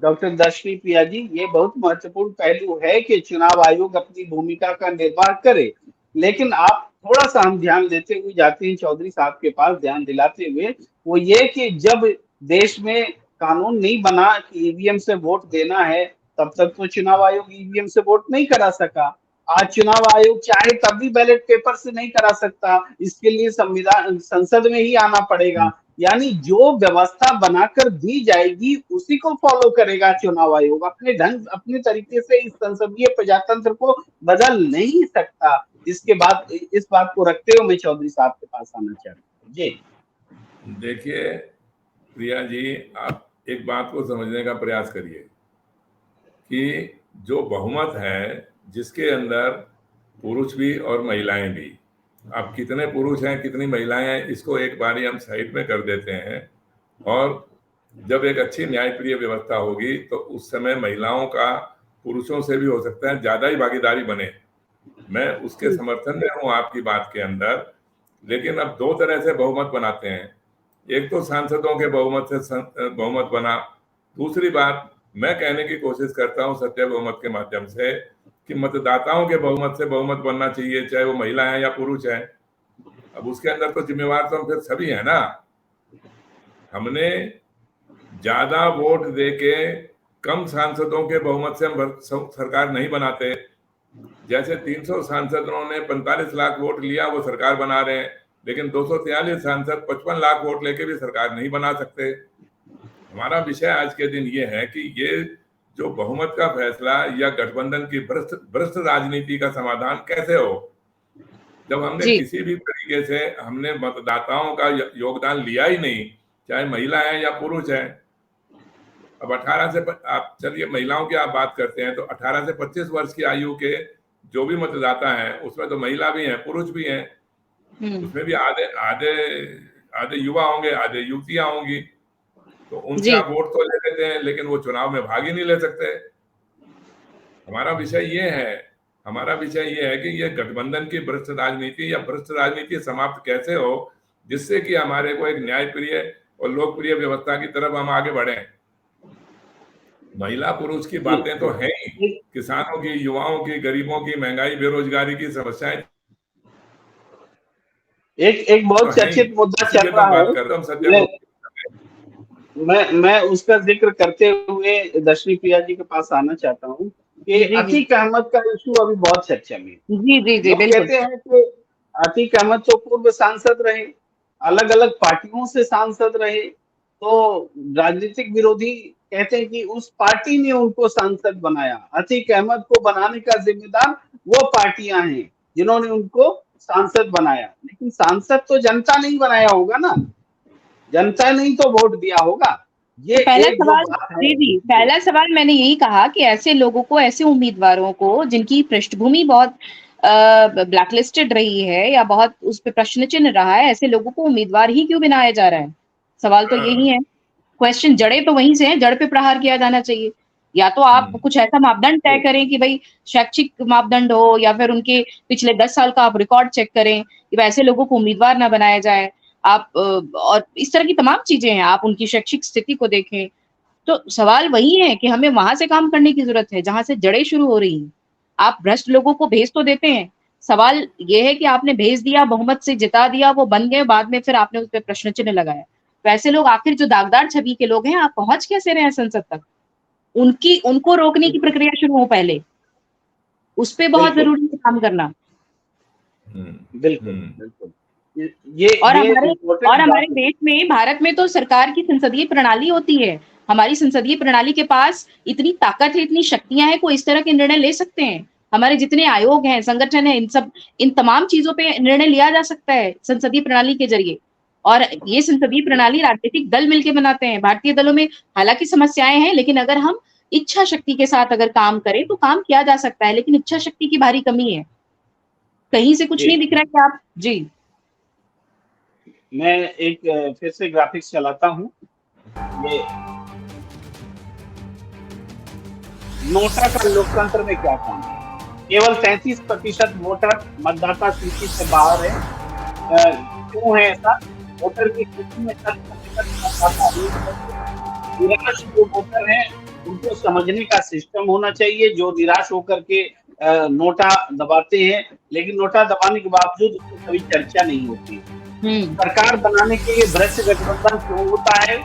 डॉक्टर दर्शनी प्रिया जी, ये बहुत महत्वपूर्ण पहलू है कि चुनाव आयोग अपनी भूमिका का निर्वाह करे। लेकिन आप थोड़ा सा हम ध्यान देते हुए जाते हैं चौधरी साहब के पास ध्यान दिलाते हुए, वो ये कि जब देश में कानून नहीं बना कि ईवीएम से वोट देना है, तब तक तो चुनाव आयोग ईवीएम से वोट नहीं करा सका। आज चुनाव आयोग चाहे तब भी बैलेट पेपर से नहीं करा सकता, इसके लिए संविधान संसद में ही आना पड़ेगा। यानी जो व्यवस्था बनाकर दी जाएगी उसी को फॉलो करेगा चुनाव आयोग, अपने ढंग अपने तरीके से इस संसदीय प्रजातंत्र को बदल नहीं सकता। इसके बाद इस बात को रखते हुए मैं चौधरी साहब के पास आना चाहता हूँ। जी देखिए प्रिया जी, आप एक बात को समझने का प्रयास करिए कि जो बहुमत है जिसके अंदर पुरुष भी और महिलाएं भी, अब कितने पुरुष हैं कितनी महिलाएं हैं इसको एक बारी हम साइड में कर देते हैं, और जब एक अच्छी न्यायप्रिय व्यवस्था होगी तो उस समय महिलाओं का पुरुषों से भी हो सकता है ज्यादा ही भागीदारी बने। मैं उसके समर्थन में हूं आपकी बात के अंदर। लेकिन अब दो तरह से बहुमत बनाते हैं, एक तो सांसदों के बहुमत से बहुमत बना, दूसरी बात मैं कहने की कोशिश करता हूं सत्य बहुमत के माध्यम से कि मतदाताओं के बहुमत से बहुमत बनना चाहिए, चाहे वो महिला है या पुरुष है। अब उसके अंदर तो जिम्मेवार तो हम फिर सभी है ना। हमने ज्यादा वोट देके कम सांसदों के बहुमत से हम सरकार नहीं बनाते। जैसे 300 सांसदों ने 45 लाख वोट लिया वो सरकार बना रहे हैं, लेकिन 243 सांसद 55 लाख वोट लेके भी सरकार नहीं बना सकते। हमारा विषय आज के दिन ये है कि ये जो बहुमत का फैसला या गठबंधन की भ्रष्ट राजनीति का समाधान कैसे हो, जब हमने किसी भी तरीके से हमने मतदाताओं का योगदान लिया ही नहीं, चाहे महिला है या पुरुष है। अब 18 से आप चलिए महिलाओं की आप बात करते हैं तो 18 से 25 वर्ष की आयु के जो भी मतदाता हैं उसमें तो महिला भी हैं पुरुष भी हैं, उसमें भी आधे आधे आधे युवा होंगे आधे युवतियां होंगी। तो उनसे आप वोट तो ले लेते हैं लेकिन वो चुनाव में भाग ही नहीं ले सकते। हमारा विषय ये है कि ये गठबंधन की भ्रष्ट राजनीति या भ्रष्ट राजनीति समाप्त कैसे हो, जिससे कि हमारे को एक न्यायप्रिय और लोकप्रिय व्यवस्था की तरफ हम आगे बढ़े। महिला पुरुष की बातें तो हैं ही, किसानों की, युवाओं की, गरीबों की, महंगाई बेरोजगारी की समस्याएं एक बहुत चर्चित मुद्दा चल रहा है, मैं उसका जिक्र करते हुए दर्शनी प्रिया जी के पास आना चाहता हूँ कि अतीक अहमद का इशू अभी बहुत चर्चा में। जी कहते हैं कि अतीक अहमद तो पूर्व सांसद रहे, अलग अलग पार्टियों से सांसद रहे, तो राजनीतिक विरोधी कहते हैं कि उस पार्टी ने उनको सांसद बनाया। अतीक अहमद को बनाने का जिम्मेदार वो पार्टियां हैं जिन्होंने उनको सांसद बनाया, लेकिन सांसद तो जनता नहीं बनाया होगा ना, जनता ने ही तो वोट दिया होगा। ये पहला सवाल मैंने यही कहा कि ऐसे लोगों को, ऐसे उम्मीदवारों को जिनकी पृष्ठभूमि बहुत ब्लैकलिस्टेड रही है या बहुत उस पे प्रश्न चिन्ह रहा है, ऐसे लोगों को उम्मीदवार ही क्यों बनाया जा रहा है? सवाल तो यही है। क्वेश्चन जड़े तो वहीं से है, जड़ पे प्रहार किया जाना चाहिए। या तो आप कुछ ऐसा मापदंड तय करें कि भाई शैक्षिक मापदंड हो, या फिर उनके पिछले 10 साल का आप रिकॉर्ड चेक करें कि वैसे लोगों को उम्मीदवार ना बनाया जाए। आप और इस तरह की तमाम चीजें हैं, आप उनकी शैक्षिक स्थिति को देखें। तो सवाल वही है कि हमें वहां से काम करने की जरूरत है जहां से जड़ें शुरू हो रही हैं। आप भ्रष्ट लोगों को भेज तो देते हैं, सवाल ये है कि आपने भेज दिया, बहुमत से जिता दिया, वो बन गए, बाद में फिर आपने उस पर प्रश्न चिन्ह लगाया। तो ऐसे लोग आखिर जो दागदार छवि के लोग हैं, आप पहुंच कैसे रहे हैं संसद तक? उनको रोकने की प्रक्रिया शुरू हो पहले, उस पे बहुत बिल्कुल जरूरी है काम करना। बिल्कुल बिल्कुल, ये और ये हमारे इम्पोर्टेंट बात है। देश में, भारत में तो सरकार की संसदीय प्रणाली होती है। हमारी संसदीय प्रणाली के पास इतनी ताकत है, इतनी शक्तियां हैं, कोई इस तरह के निर्णय ले सकते हैं। हमारे जितने आयोग हैं, संगठन है, इन तमाम चीजों पे निर्णय लिया जा सकता है संसदीय प्रणाली के जरिए। और ये संसदीय प्रणाली राजनीतिक दल मिलकर बनाते हैं। भारतीय दलों में हालांकि समस्याएं हैं, लेकिन अगर हम इच्छा शक्ति के साथ अगर काम करें तो काम किया जा सकता है, लेकिन इच्छा शक्ति की भारी कमी है। कहीं से कुछ जी, नहीं दिख रहा है कि आप जी मैं एक फिर से ग्राफिक्स चलाता हूँ। ये नोटा का लोकतंत्र में क्या काम है? केवल 33% वोटर मतदाता सूची से बाहर है। क्यों है ऐसा? वोटर की सूची में 7% मतदाता निराश जो वोटर हैं उनको समझने का सिस्टम होना चाहिए, जो निराश होकर के नोटा दबाते हैं, लेकिन नोटा दबाने के बावजूद उसकी कभी चर्चा नहीं होती। सरकार बनाने के लिए भ्रष्ट गठबंधन क्यों होता है?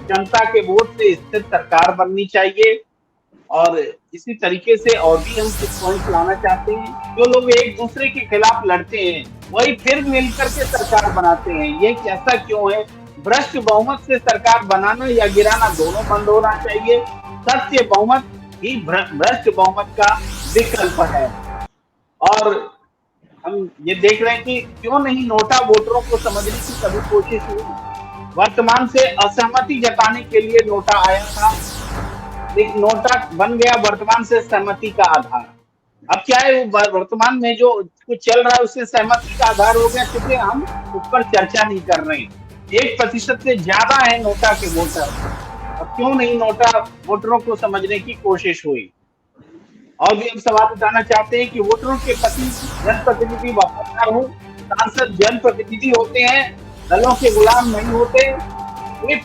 जनता के वोट से स्थिर सरकार बननी चाहिए। और इसी तरीके से और भी हम कुछ पॉइंट लाना चाहते हैं। जो लोग एक दूसरे के खिलाफ लड़ते हैं वही फिर मिलकर के सरकार बनाते हैं, ये कैसा क्यों है? भ्रष्ट बहुमत से सरकार बनाना या गिराना दोनों बंद होना चाहिए। सत्य बहुमत ही भ्रष्ट बहुमत का विकल्प है। और हम ये देख रहे हैं कि क्यों नहीं नोटा वोटरों को समझने की कभी कोशिश हुई। वर्तमान से असहमति जताने के लिए नोटा आया था, लेकिन नोटा बन गया वर्तमान से सहमति का आधार। अब क्या है, वर्तमान में जो कुछ चल रहा है उससे सहमति का आधार हो गया, क्योंकि हम उस पर चर्चा नहीं कर रहे हैं। 1% से ज्यादा है नोटा के वोटर। अब क्यों नहीं नोटा वोटरों को समझने की कोशिश हुई? और भी हम सवाल उठाना चाहते हैं कि वोटरों के प्रति जनप्रतिनिधि वफादार हो। सांसद जनप्रतिनिधि होते हैं, दलों के गुलाम नहीं होते। विप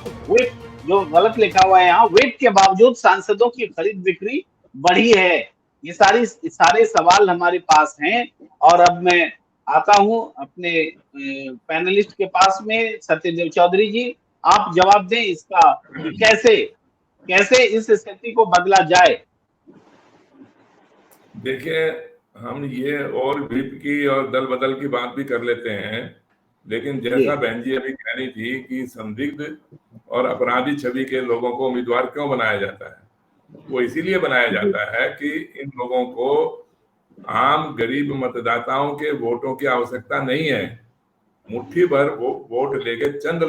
जो गलत लिखा हुआ है यहाँ, विप के बावजूद सांसदों की खरीद बिक्री बढ़ी है। ये सारे सवाल हमारे पास हैं। और अब मैं आता हूँ अपने पैनलिस्ट के पास में, सत्यदेव चौधरी जी, आप जवाब दें इसका कि कैसे इस स्थिति को बदला जाए। देखिए, हम ये और व्हिप की और दल बदल की बात भी कर लेते हैं, लेकिन जैसा बहन जी अभी कह रही थी कि संदिग्ध और अपराधी छवि के लोगों को उम्मीदवार क्यों बनाया जाता है, वो इसीलिए बनाया जाता है कि इन लोगों को आम गरीब मतदाताओं के वोटों की आवश्यकता नहीं है। मुट्ठी भर वो वोट लेके चंद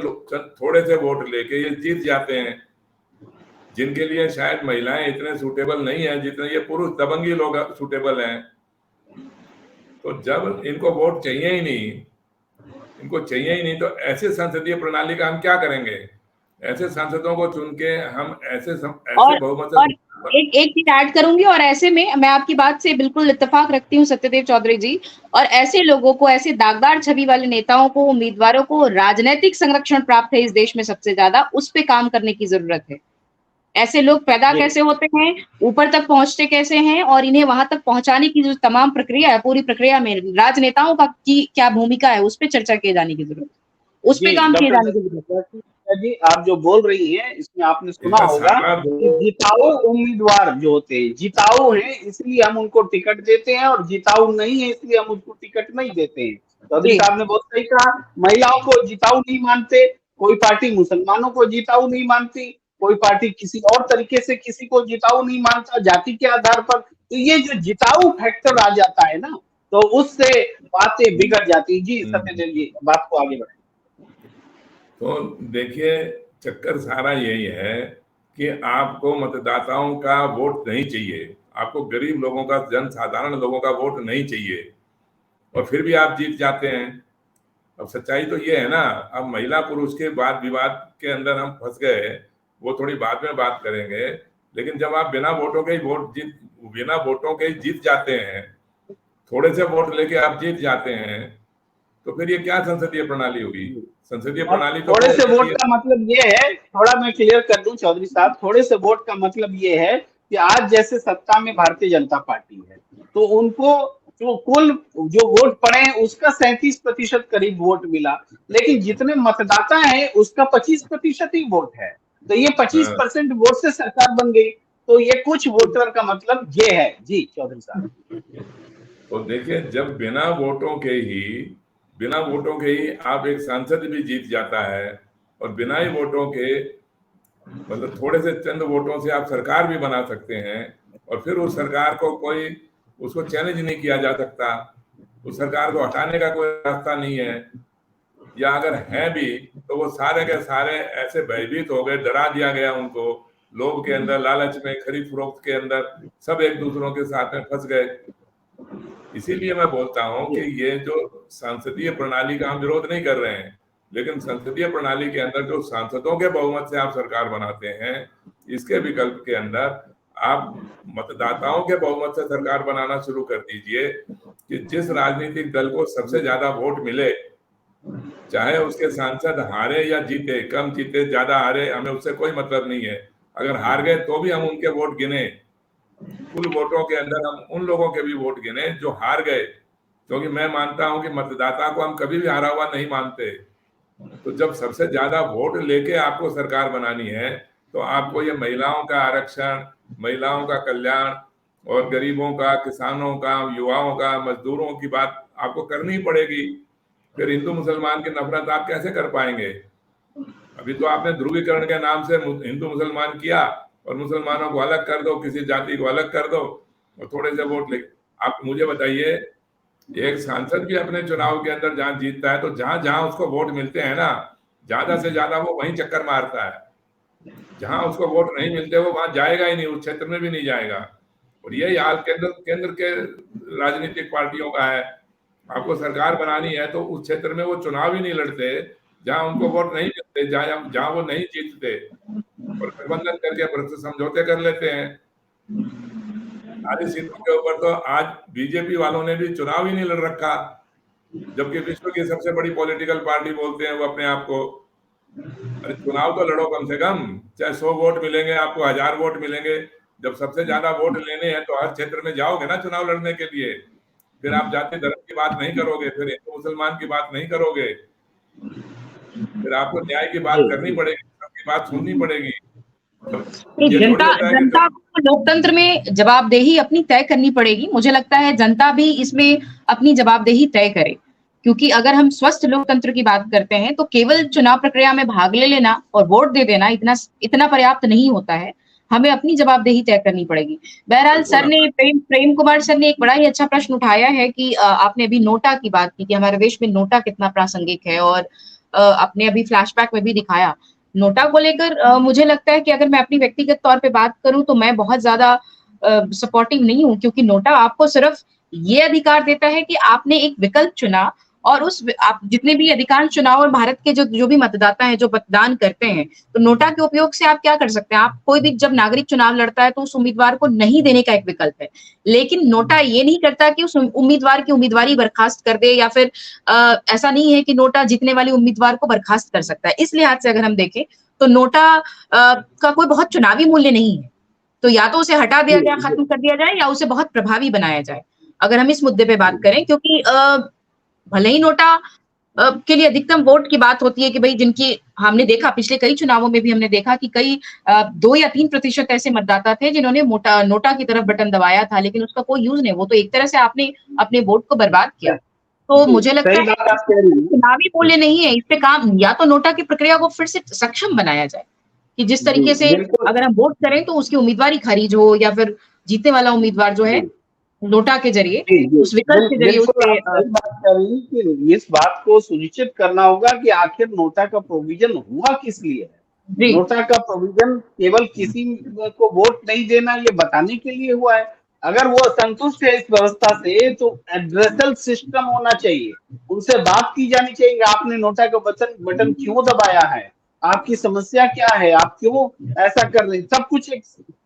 थोड़े से वोट लेके ये जीत जाते हैं, जिनके लिए शायद महिलाएं इतने सूटेबल नहीं है जितने ये पुरुष दबंगी लोग सूटेबल हैं। तो जब इनको वोट चाहिए ही नहीं, तो ऐसे संसदीय प्रणाली का हम क्या करेंगे? ऐसे सांसदों को चुन के हम ऐसे बहुमत से एक चीज ऐड करूंगी, और ऐसे में मैं आपकी बात से बिल्कुल इत्तेफाक रखती हूँ सत्यदेव चौधरी जी। और ऐसे लोगों को, ऐसे दागदार छवि वाले नेताओं को, उम्मीदवारों को राजनीतिक संरक्षण प्राप्त है इस देश में सबसे ज्यादा, उस पे काम करने की जरूरत है। ऐसे लोग पैदा कैसे होते हैं, ऊपर तक पहुंचते कैसे हैं, और इन्हें वहां तक पहुंचाने की जो तमाम प्रक्रिया है, पूरी प्रक्रिया में राजनेताओं का की क्या भूमिका है, उस पर चर्चा किए जाने की जरूरत, उस पे काम किए जाने की जरूरत है। जी, आप जो बोल रही हैं इसमें आपने सुना होगा कि जिताऊ उम्मीदवार जो होते हैं, जिताऊ हैं इसलिए हम उनको टिकट देते हैं, और जिताऊ नहीं है इसलिए हम उसको टिकट नहीं देते हैं। चौधरी साहब ने बहुत सही कहा, महिलाओं को जिताऊ नहीं मानते, कोई पार्टी मुसलमानों को जिताऊ नहीं मानती, कोई पार्टी किसी और तरीके से किसी को जिताऊ नहीं मानता जाति के आधार पर। तो ये जो जिताऊ फैक्टर आ जाता है ना, तो उससे बातें बिगड़ जाती। जी सत्यदेव जी, बात को आगे बढ़ाएं। तो देखिए, चक्कर सारा यही है कि आपको मतदाताओं का वोट नहीं चाहिए, आपको गरीब लोगों का, जनसाधारण लोगों का वोट नहीं चाहिए, और फिर भी आप जीत जाते हैं। अब सच्चाई तो ये है ना। अब महिला पुरुष के वाद विवाद के अंदर हम फंस गए, वो थोड़ी बाद में बात करेंगे। लेकिन जब आप बिना वोटों के ही जीत जाते हैं, थोड़े से वोट लेके आप जीत जाते हैं, तो फिर ये क्या संसदीय प्रणाली होगी? संसदीय अब प्रणाली तो थोड़े से वो वोट होती का मतलब ये है, थोड़ा मैं क्लियर कर दूं चौधरी साहब, थोड़े से वोट का मतलब ये है कि आज जैसे सत्ता में भारतीय जनता पार्टी है, तो उनको जो कुल जो वोट पड़े हैं उसका 37% करीब वोट मिला, लेकिन जितने मतदाता हैं उसका 25% ही वोट है, तो ये हाँ, 25% वोट से सरकार बन गई। तो ये कुछ वोटर का मतलब ये है जी चौधरी साहब। तो देखिए, जब बिना वोटों के ही आप एक सांसद भी जीत जाता है, और बिना ही वोटों के, मतलब थोड़े से चंद वोटों से आप सरकार भी बना सकते हैं, और फिर उस सरकार को कोई उसको चैलेंज नहीं किया जा सकता, उस सरकार को हटाने का कोई रास्ता नहीं है, या अगर है भी तो वो सारे के सारे ऐसे भयभीत हो गए, डरा दिया गया उनको, लोभ के अंदर, लालच में, खरीद फरोख्त के अंदर, सब एक दूसरों के साथ में फंस गए। इसीलिए मैं बोलता हूं कि ये जो संसदीय प्रणाली का हम विरोध नहीं कर रहे हैं, लेकिन संसदीय प्रणाली के अंदर जो सांसदों के बहुमत से आप सरकार बनाते हैं, इसके विकल्प के अंदर आप मतदाताओं के बहुमत से सरकार बनाना शुरू कर दीजिए, कि जिस राजनीतिक दल को सबसे ज्यादा वोट मिले, चाहे उसके सांसद हारे या जीते, कम जीते ज्यादा हारे, हमें उससे कोई मतलब नहीं है। अगर हार गए तो भी हम उनके वोट गिने, कुल वोटों के अंदर हम उन लोगों के भी वोट गिने जो हार गए, क्योंकि मैं मानता हूं कि मतदाता को हम कभी भी हारा हुआ नहीं मानते। तो जब सबसे ज्यादा वोट लेके आपको सरकार बनानी है, तो आपको ये महिलाओं का आरक्षण, महिलाओं का कल्याण, और गरीबों का, किसानों का, युवाओं का, मजदूरों की बात आपको करनी पड़ेगी। फिर हिंदू मुसलमान की नफरत आप कैसे कर पाएंगे? अभी तो आपने ध्रुवीकरण के नाम से हिंदू मुसलमान किया, और मुसलमानों को अलग कर दो, किसी जाति को अलग कर दो, और थोड़े से वोट ले। आप मुझे बताइए, एक सांसद भी अपने चुनाव के अंदर जहां जीतता है, तो जहां जहां उसको वोट मिलते हैं ना, ज्यादा से ज्यादा वो वहीं चक्कर मारता है। जहां उसको वोट नहीं मिलते वो वहां जाएगा ही नहीं, उस क्षेत्र में भी नहीं जाएगा। और यही हाल केंद्र के राजनीतिक पार्टियों का है। आपको सरकार बनानी है तो उस क्षेत्र में वो चुनाव ही नहीं लड़ते, जहां उनको वोट नहीं मिलते, जहां जहां वो नहीं जीतते, और गठबंधन करके भ्रष्ट समझौते कर लेते हैं। सारी सीटों के ऊपर तो आज बीजेपी वालों ने भी चुनाव ही नहीं लड़ रखा, जबकि विश्व की सबसे बड़ी पॉलिटिकल पार्टी बोलते हैं वो अपने आप को। अरे चुनाव तो लड़ो कम से कम, चाहे 100 वोट मिलेंगे आपको, 1000 वोट मिलेंगे, जब सबसे ज्यादा वोट लेने हैं तो हर क्षेत्र में जाओगे ना चुनाव लड़ने के लिए। फिर आप जाति धर्म की बात नहीं करोगे, फिर हिंदू मुसलमान की बात नहीं करोगे, फिर आपको न्याय की बात करनी पड़ेगी, सबकी बात सुननी पड़ेगी। ये थोड़ी जनता होता है कि जनता को लोकतंत्र में जवाबदेही अपनी तय करनी पड़ेगी। मुझे लगता है जनता भी इसमें अपनी जवाबदेही तय करे, क्योंकि अगर हम स्वस्थ लोकतंत्र की बात करते हैं तो केवल चुनाव प्रक्रिया में भाग ले लेना और वोट दे देना इतना पर्याप्त नहीं होता है। हमें अपनी जवाबदेही तय करनी पड़ेगी। बहरहाल सर ने प्रेम कुमार सर ने एक बड़ा ही अच्छा प्रश्न उठाया है कि आपने अभी नोटा की बात की कि हमारे देश में नोटा कितना प्रासंगिक है, और आपने अभी फ्लैशबैक में भी दिखाया नोटा को लेकर। मुझे लगता है कि अगर मैं अपनी व्यक्तिगत तौर पे बात करूं तो मैं बहुत ज्यादा सपोर्टिव नहीं हूं, क्योंकि नोटा आपको सिर्फ ये अधिकार देता है कि आपने एक विकल्प चुना, और आप जितने भी अधिकांश चुनाव और भारत के जो भी मतदाता हैं जो मतदान करते हैं, तो नोटा के उपयोग से आप क्या कर सकते हैं? आप कोई भी जब नागरिक चुनाव लड़ता है तो उस उम्मीदवार को नहीं देने का एक विकल्प है, लेकिन नोटा ये नहीं करता कि उस उम्मीदवार की उम्मीदवारी बर्खास्त कर दे, या फिर ऐसा नहीं है कि नोटा जीतने वाले उम्मीदवार को बर्खास्त कर सकता है। इस लिहाज से अगर हम देखें तो नोटा का कोई बहुत चुनावी मूल्य नहीं है, तो या तो उसे हटा दिया जाए, खत्म कर दिया जाए, या उसे बहुत प्रभावी बनाया जाए, अगर हम इस मुद्दे पे बात करें। क्योंकि भले ही नोटा के लिए अधिकतम वोट की बात होती है कि भाई जिनकी, हमने देखा पिछले कई चुनावों में भी हमने देखा कि कई 2 या 3% ऐसे मतदाता थे जिन्होंने नोटा की तरफ बटन दबाया था, लेकिन उसका कोई यूज नहीं, वो तो एक तरह से आपने अपने वोट को बर्बाद किया। तो मुझे लगता है चुनावी मूल्य नहीं है, इस पे काम, या तो नोटा की प्रक्रिया को फिर से सक्षम बनाया जाए कि जिस तरीके से अगर हम वोट करें तो उसकी उम्मीदवारी खारिज हो, या फिर जीतने वाला उम्मीदवार जो है नोटा के जरिए, उस विकल्प के जरिए उससे बात कर रही कि इस बात को सुनिश्चित करना होगा कि आखिर नोटा का प्रोविजन हुआ किस लिए है। नोटा का प्रोविजन केवल किसी को वोट नहीं देना ये बताने के लिए हुआ है। अगर वो असंतुष्ट है इस व्यवस्था से तो एड्रेसल सिस्टम होना चाहिए, उनसे बात की जानी चाहिए। आपने नोटा का बटन क्यों दबाया है, आपकी समस्या क्या है, आप क्यों ऐसा कर रहे हैं, सब कुछ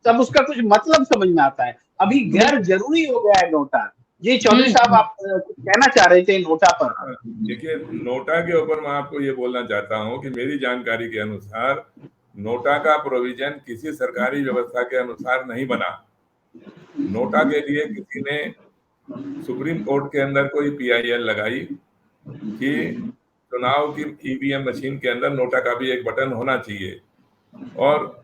सब उसका कुछ मतलब समझ में आता है। अभी गैर जरूरी हो गया है नोटा, जी चौधरी साहब, आप कुछ कहना चाह रहे थे नोटा पर? देखिए, नोटा के ऊपर मैं आपको ये बोलना चाहता हूँ कि मेरी जानकारी के अनुसार नोटा का प्रोविजन किसी सरकारी व्यवस्था के अनुसार नहीं बना। नोटा के लिए किसी ने सुप्रीम कोर्ट के अंदर कोई PIL लगाई कि चुनाव की EVM मशीन के अंदर नोटा का भी एक बटन होना चाहिए, और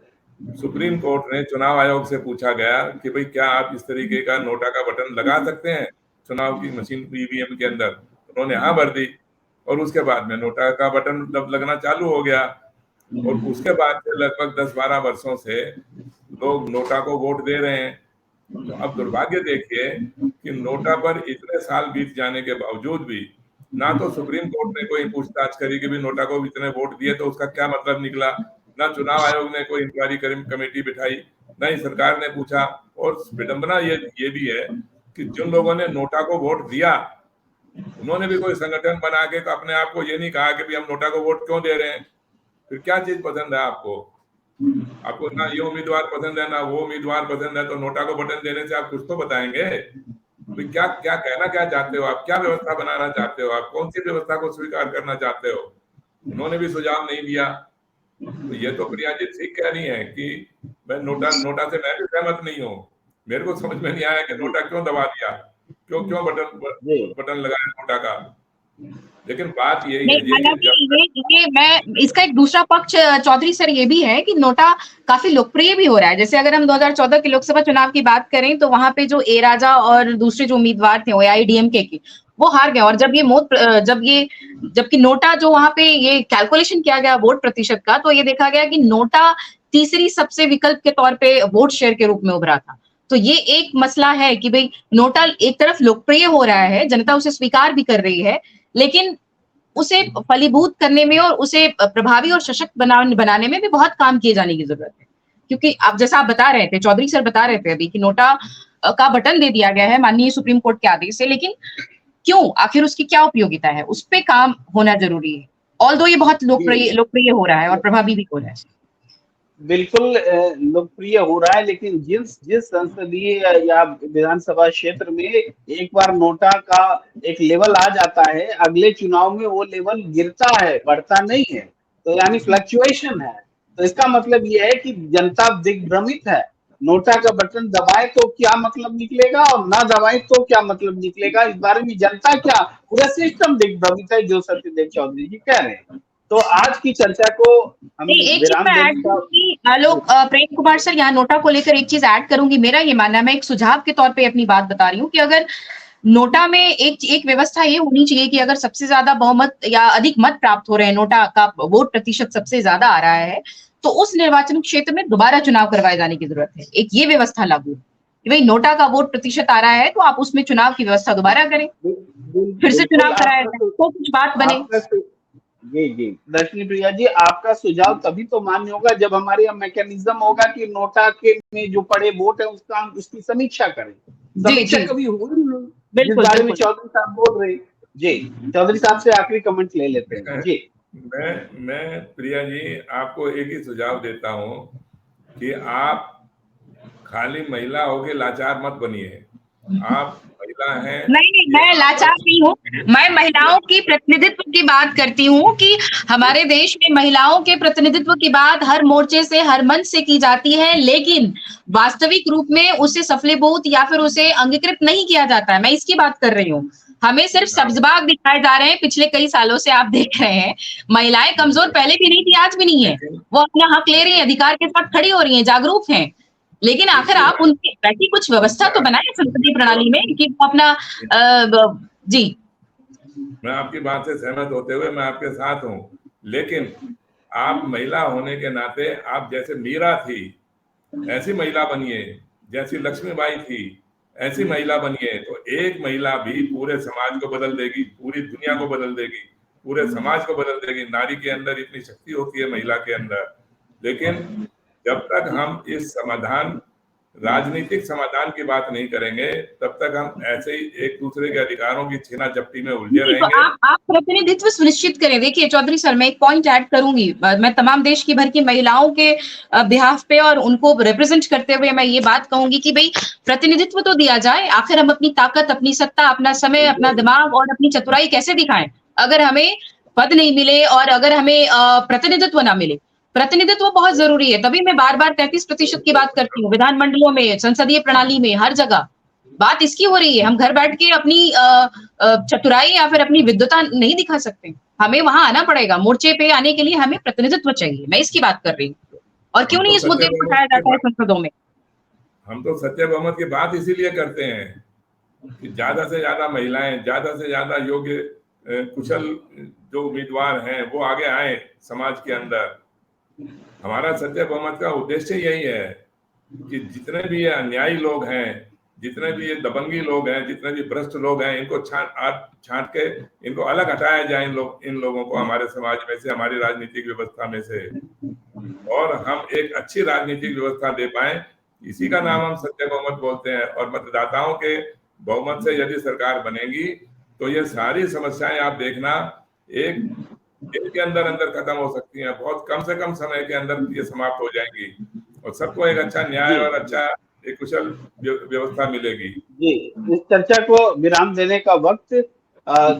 सुप्रीम कोर्ट ने चुनाव आयोग से पूछा गया कि भाई क्या आप इस तरीके का नोटा का बटन लगा सकते हैं चुनाव की मशीन EVM के अंदर? उन्होंने हाँ भर दी, और उसके बाद में नोटा का बटन लगना चालू हो गया, और उसके बाद से लगभग 10-12 वर्षों से लोग नोटा को वोट दे रहे हैं। तो अब दुर्भाग्य देखिए कि नोटा पर इतने साल बीत जाने के बावजूद भी ना तो सुप्रीम कोर्ट ने कोई पूछताछ करी कि भी नोटा को इतने वोट दिए तो उसका क्या मतलब निकला, ना चुनाव आयोग ने कोई इंक्वायरी कमेटी बिठाई, ना ही सरकार ने पूछा। और विडंबना ये भी है कि जिन लोगों ने नोटा को वोट दिया उन्होंने भी कोई संगठन बना के अपने आप को ये नहीं कहा कि भी हम नोटा को वोट क्यों दे रहे हैं। फिर क्या चीज पसंद है आपको? आपको ना ये उम्मीदवार पसंद है ना वो उम्मीदवार पसंद है, तो नोटा को बटन देने से आप कुछ तो बताएंगे। तो क्या क्या कहना क्या चाहते हो आप? क्या व्यवस्था बनाना चाहते हो आप? कौन सी व्यवस्था को स्वीकार करना चाहते हो? उन्होंने भी सुझाव नहीं दिया। तो ये तो प्रियाजीत सिंह कह रही है कि मैं नोटा से मैं भी सहमत नहीं हूँ। मेरे को समझ में नहीं आया कि नोटा क्यों दबा दिया, क्यों बटन लगाया नोटा का। लेकिन बात यही नहीं, है हालांकि ये मैं इसका एक दूसरा पक्ष चौधरी सर ये भी है कि नोटा काफी लोकप्रिय भी हो रहा है। जैसे अगर हम 2014 के लोकसभा चुनाव की बात करें तो वहां पे जो ए राजा और दूसरे जो उम्मीदवार थे AIADMK के, वो हार गए। और जबकि नोटा जो वहां पे ये कैलकुलेशन किया गया वोट प्रतिशत का, तो ये देखा गया कि नोटा तीसरी सबसे विकल्प के तौर पे वोट शेयर के रूप में उभरा था। तो ये एक मसला है कि भाई नोटा एक तरफ लोकप्रिय हो रहा है, जनता उसे स्वीकार भी कर रही है, लेकिन उसे फलीभूत करने में और उसे प्रभावी और सशक्त बनाने में भी बहुत काम किए जाने की जरूरत है। क्योंकि आप जैसा आप बता रहे थे, चौधरी सर बता रहे थे अभी कि नोटा का बटन दे दिया गया है माननीय सुप्रीम कोर्ट के आदेश से, लेकिन क्यों, आखिर उसकी क्या उपयोगिता है, उस पर काम होना जरूरी है। ऑल्दो ये बहुत लोकप्रिय हो रहा है और प्रभावी भी हो रहा है। बिल्कुल लोकप्रिय हो रहा है, लेकिन जिस संसदीय या विधानसभा क्षेत्र में एक बार नोटा का एक लेवल आ जाता है, अगले चुनाव में वो लेवल गिरता है, बढ़ता नहीं है। तो यानी फ्लक्चुएशन है। तो इसका मतलब ये है कि जनता दिग्भ्रमित है। नोटा का बटन दबाए तो क्या मतलब निकलेगा और ना दबाए तो क्या मतलब निकलेगा, इस बारे में जनता क्या, पूरा सिस्टम दिग्भ्रमित है, जो सत्यदेव चौधरी जी कह रहे हैं। तो आज की चर्चा को हम एक चीज विराम मैं ऐड देने का करूंगी, आलोक प्रेम कुमार सर, यहाँ नोटा को लेकर एक चीज ऐड करूंगी। मेरा ये मानना है, मैं एक सुझाव के तौर पे अपनी बात बता रही हूँ कि अगर नोटा में एक व्यवस्था ये होनी चाहिए कि अगर सबसे ज्यादा बहुमत या अधिक मत प्राप्त हो रहे हैं, नोटा का वोट प्रतिशत सबसे ज्यादा आ रहा है, तो उस निर्वाचन क्षेत्र में दोबारा चुनाव करवाए जाने की जरूरत है। एक ये व्यवस्था लागू कि भाई नोटा का वोट प्रतिशत आ रहा है तो आप उसमें चुनाव की व्यवस्था दोबारा करें, फिर से चुनाव कराया जाए, तो कुछ बात बने। जी जी दर्शनी प्रिया जी, आपका सुझाव तभी तो मान्य होगा जब हमारे यहाँ मैकेनिज्म होगा कि नोटा के में जो पड़े वोट है उसकी समीक्षा करें। समीक्षा कभी होगी नहीं, जिस बारे में चौधरी साहब बोल रहे। जी चौधरी साहब से आखिरी कमेंट ले लेते हैं। जी मैं प्रिया जी आपको एक ही सुझाव देता हूं कि आप खाली महिला होके लाचार मत बनिए। आप महिला हैं। नहीं, मैं लाचार नहीं हूँ। मैं महिलाओं की प्रतिनिधित्व की बात करती हूँ कि हमारे देश में महिलाओं के प्रतिनिधित्व की बात हर मोर्चे से, हर मंच से की जाती है, लेकिन वास्तविक रूप में उसे सफलीभूत या फिर उसे अंगीकृत नहीं किया जाता है। मैं इसकी बात कर रही हूँ। हमें सिर्फ सब्जबाग दिखाए जा रहे हैं। पिछले कई सालों से आप देख रहे हैं, महिलाएं कमजोर पहले भी नहीं थी, आज भी नहीं है। वो अपना हक ले रही है, अधिकार के साथ खड़ी हो रही है, जागरूक है। लेकिन आखिर आप उनकी ऐसी कुछ व्यवस्था तो बनाए संसदीय प्रणाली में कि वो अपना जी। मैं आपकी बात से सहमत होते हुए मैं आपके साथ हूं, लेकिन आप महिला होने के नाते आप जैसे मीरा थी ऐसी महिला बनिए, जैसी लक्ष्मीबाई थी ऐसी महिला बनिए, तो एक महिला भी पूरे समाज को बदल देगी, पूरी दुनिया को बदल देगी, पूरे समाज को बदल देगी। नारी के अंदर इतनी शक्ति होती है, महिला के अंदर। लेकिन जब तक हम इस समाधान राजनीतिक समाधान की बात नहीं करेंगे, तब तक हम ऐसे ही एक दूसरे के अधिकारों की छीना झपटी में उलझे तो रहेंगे। आप प्रतिनिधित्व सुनिश्चित करें। देखिए चौधरी सर, मैं एक पॉइंट ऐड करूंगी। मैं तमाम देश की भर की महिलाओं के बिहाफ पे और उनको रिप्रेजेंट करते हुए मैं ये बात कहूंगी कि भाई प्रतिनिधित्व तो दिया जाए। आखिर हम अपनी ताकत, अपनी सत्ता, अपना समय, अपना दिमाग और अपनी चतुराई कैसे दिखाएं अगर हमें पद नहीं मिले और अगर हमें प्रतिनिधित्व ना मिले। प्रतिनिधित्व बहुत जरूरी है। तभी मैं बार बार 33% की बात करती हूँ। विधानमंडलों में, संसदीय प्रणाली में, हर जगह बात इसकी हो रही है। हम घर बैठ के अपनी चतुराई या फिर अपनी विद्वता नहीं दिखा सकते। हमें वहां आना पड़ेगा। मोर्चे पे आने के लिए हमें प्रतिनिधित्व चाहिए। मैं इसकी बात कर रही हूँ। और क्यों नहीं इस मुद्दे को उठाया जाता है संसदों में? हम तो सत्य बहुमत की बात इसीलिए करते हैं कि ज्यादा से ज्यादा महिलाएं, ज्यादा से ज्यादा योग्य कुशल जो उम्मीदवार हैं वो आगे आए समाज के अंदर। हमारा सत्य बहुमत का उद्देश्य यही है कि जितने भी ये अन्यायी लोग हैं, जितने भी ये दबंगी लोग हैं, जितने भी भ्रष्ट लोग हैं, इनको छांट के इनको अलग हटाया जाए इन लोगों को हमारे समाज में से, हमारी राजनीतिक व्यवस्था में से, और हम एक अच्छी राजनीतिक व्यवस्था दे पाए। इसी का नाम हम सत्य बहुमत बोलते हैं। और मतदाताओं के बहुमत से यदि सरकार बनेगी तो ये सारी समस्याएं आप देखना एक दिन के अंदर अंदर खत्म हो सकती हैं। बहुत कम से कम समय के अंदर ये समाप्त हो जाएंगी और सबको एक अच्छा न्याय और अच्छा एक कुशल व्यवस्था मिलेगी। जी, इस चर्चा को विराम देने का वक्त।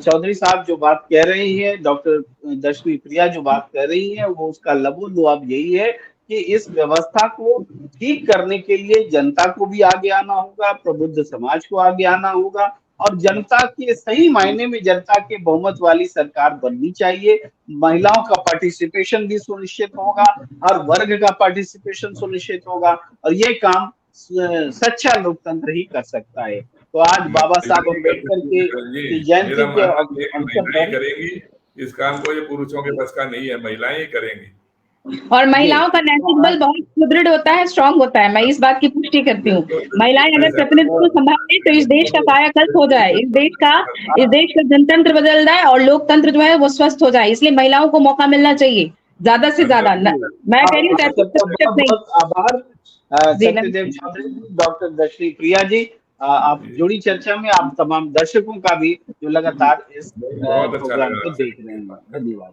चौधरी साहब जो बात कह रही है, डॉक्टर दर्शनी प्रिया जो बात कर रही है, वो उसका लबोलुआब यही है कि इस व्यवस्था को ठीक करने के लिए जनता को भी आगे आना होगा, प्रबुद्ध समाज को आगे आना होगा और जनता के सही मायने में जनता के बहुमत वाली सरकार बननी चाहिए। महिलाओं का पार्टिसिपेशन भी सुनिश्चित होगा, हर वर्ग का पार्टिसिपेशन सुनिश्चित होगा और ये काम सच्चा लोकतंत्र ही कर सकता है। तो आज बाबा साहब अम्बेडकर की जयंती के अवसर पर करेंगी इस काम को, ये पुरुषों के बस का नहीं है, महिलाएं ही करेंगी। और महिलाओं का नैतिक बल बहुत सुदृढ़ होता है, स्ट्रांग होता है। मैं इस बात की पुष्टि करती हूँ। महिलाएं अगर प्रतिनिधित्व संभाले तो इस देश का कायाकल्प हो जाए, इस देश का जनतंत्र बदल जाए और लोकतंत्र जो है वो स्वस्थ हो जाए। इसलिए महिलाओं को मौका मिलना चाहिए ज्यादा से ज्यादा। मैं कह रही हूँ 33% नहीं। आभार सत्यदेव चौधरी जी, डॉक्टर दर्शनी प्रिया जी, आप जुड़ी चर्चा में। आप तमाम दर्शकों का भी जो लगातार इस प्रोग्राम को देख रहे हैं, धन्यवाद।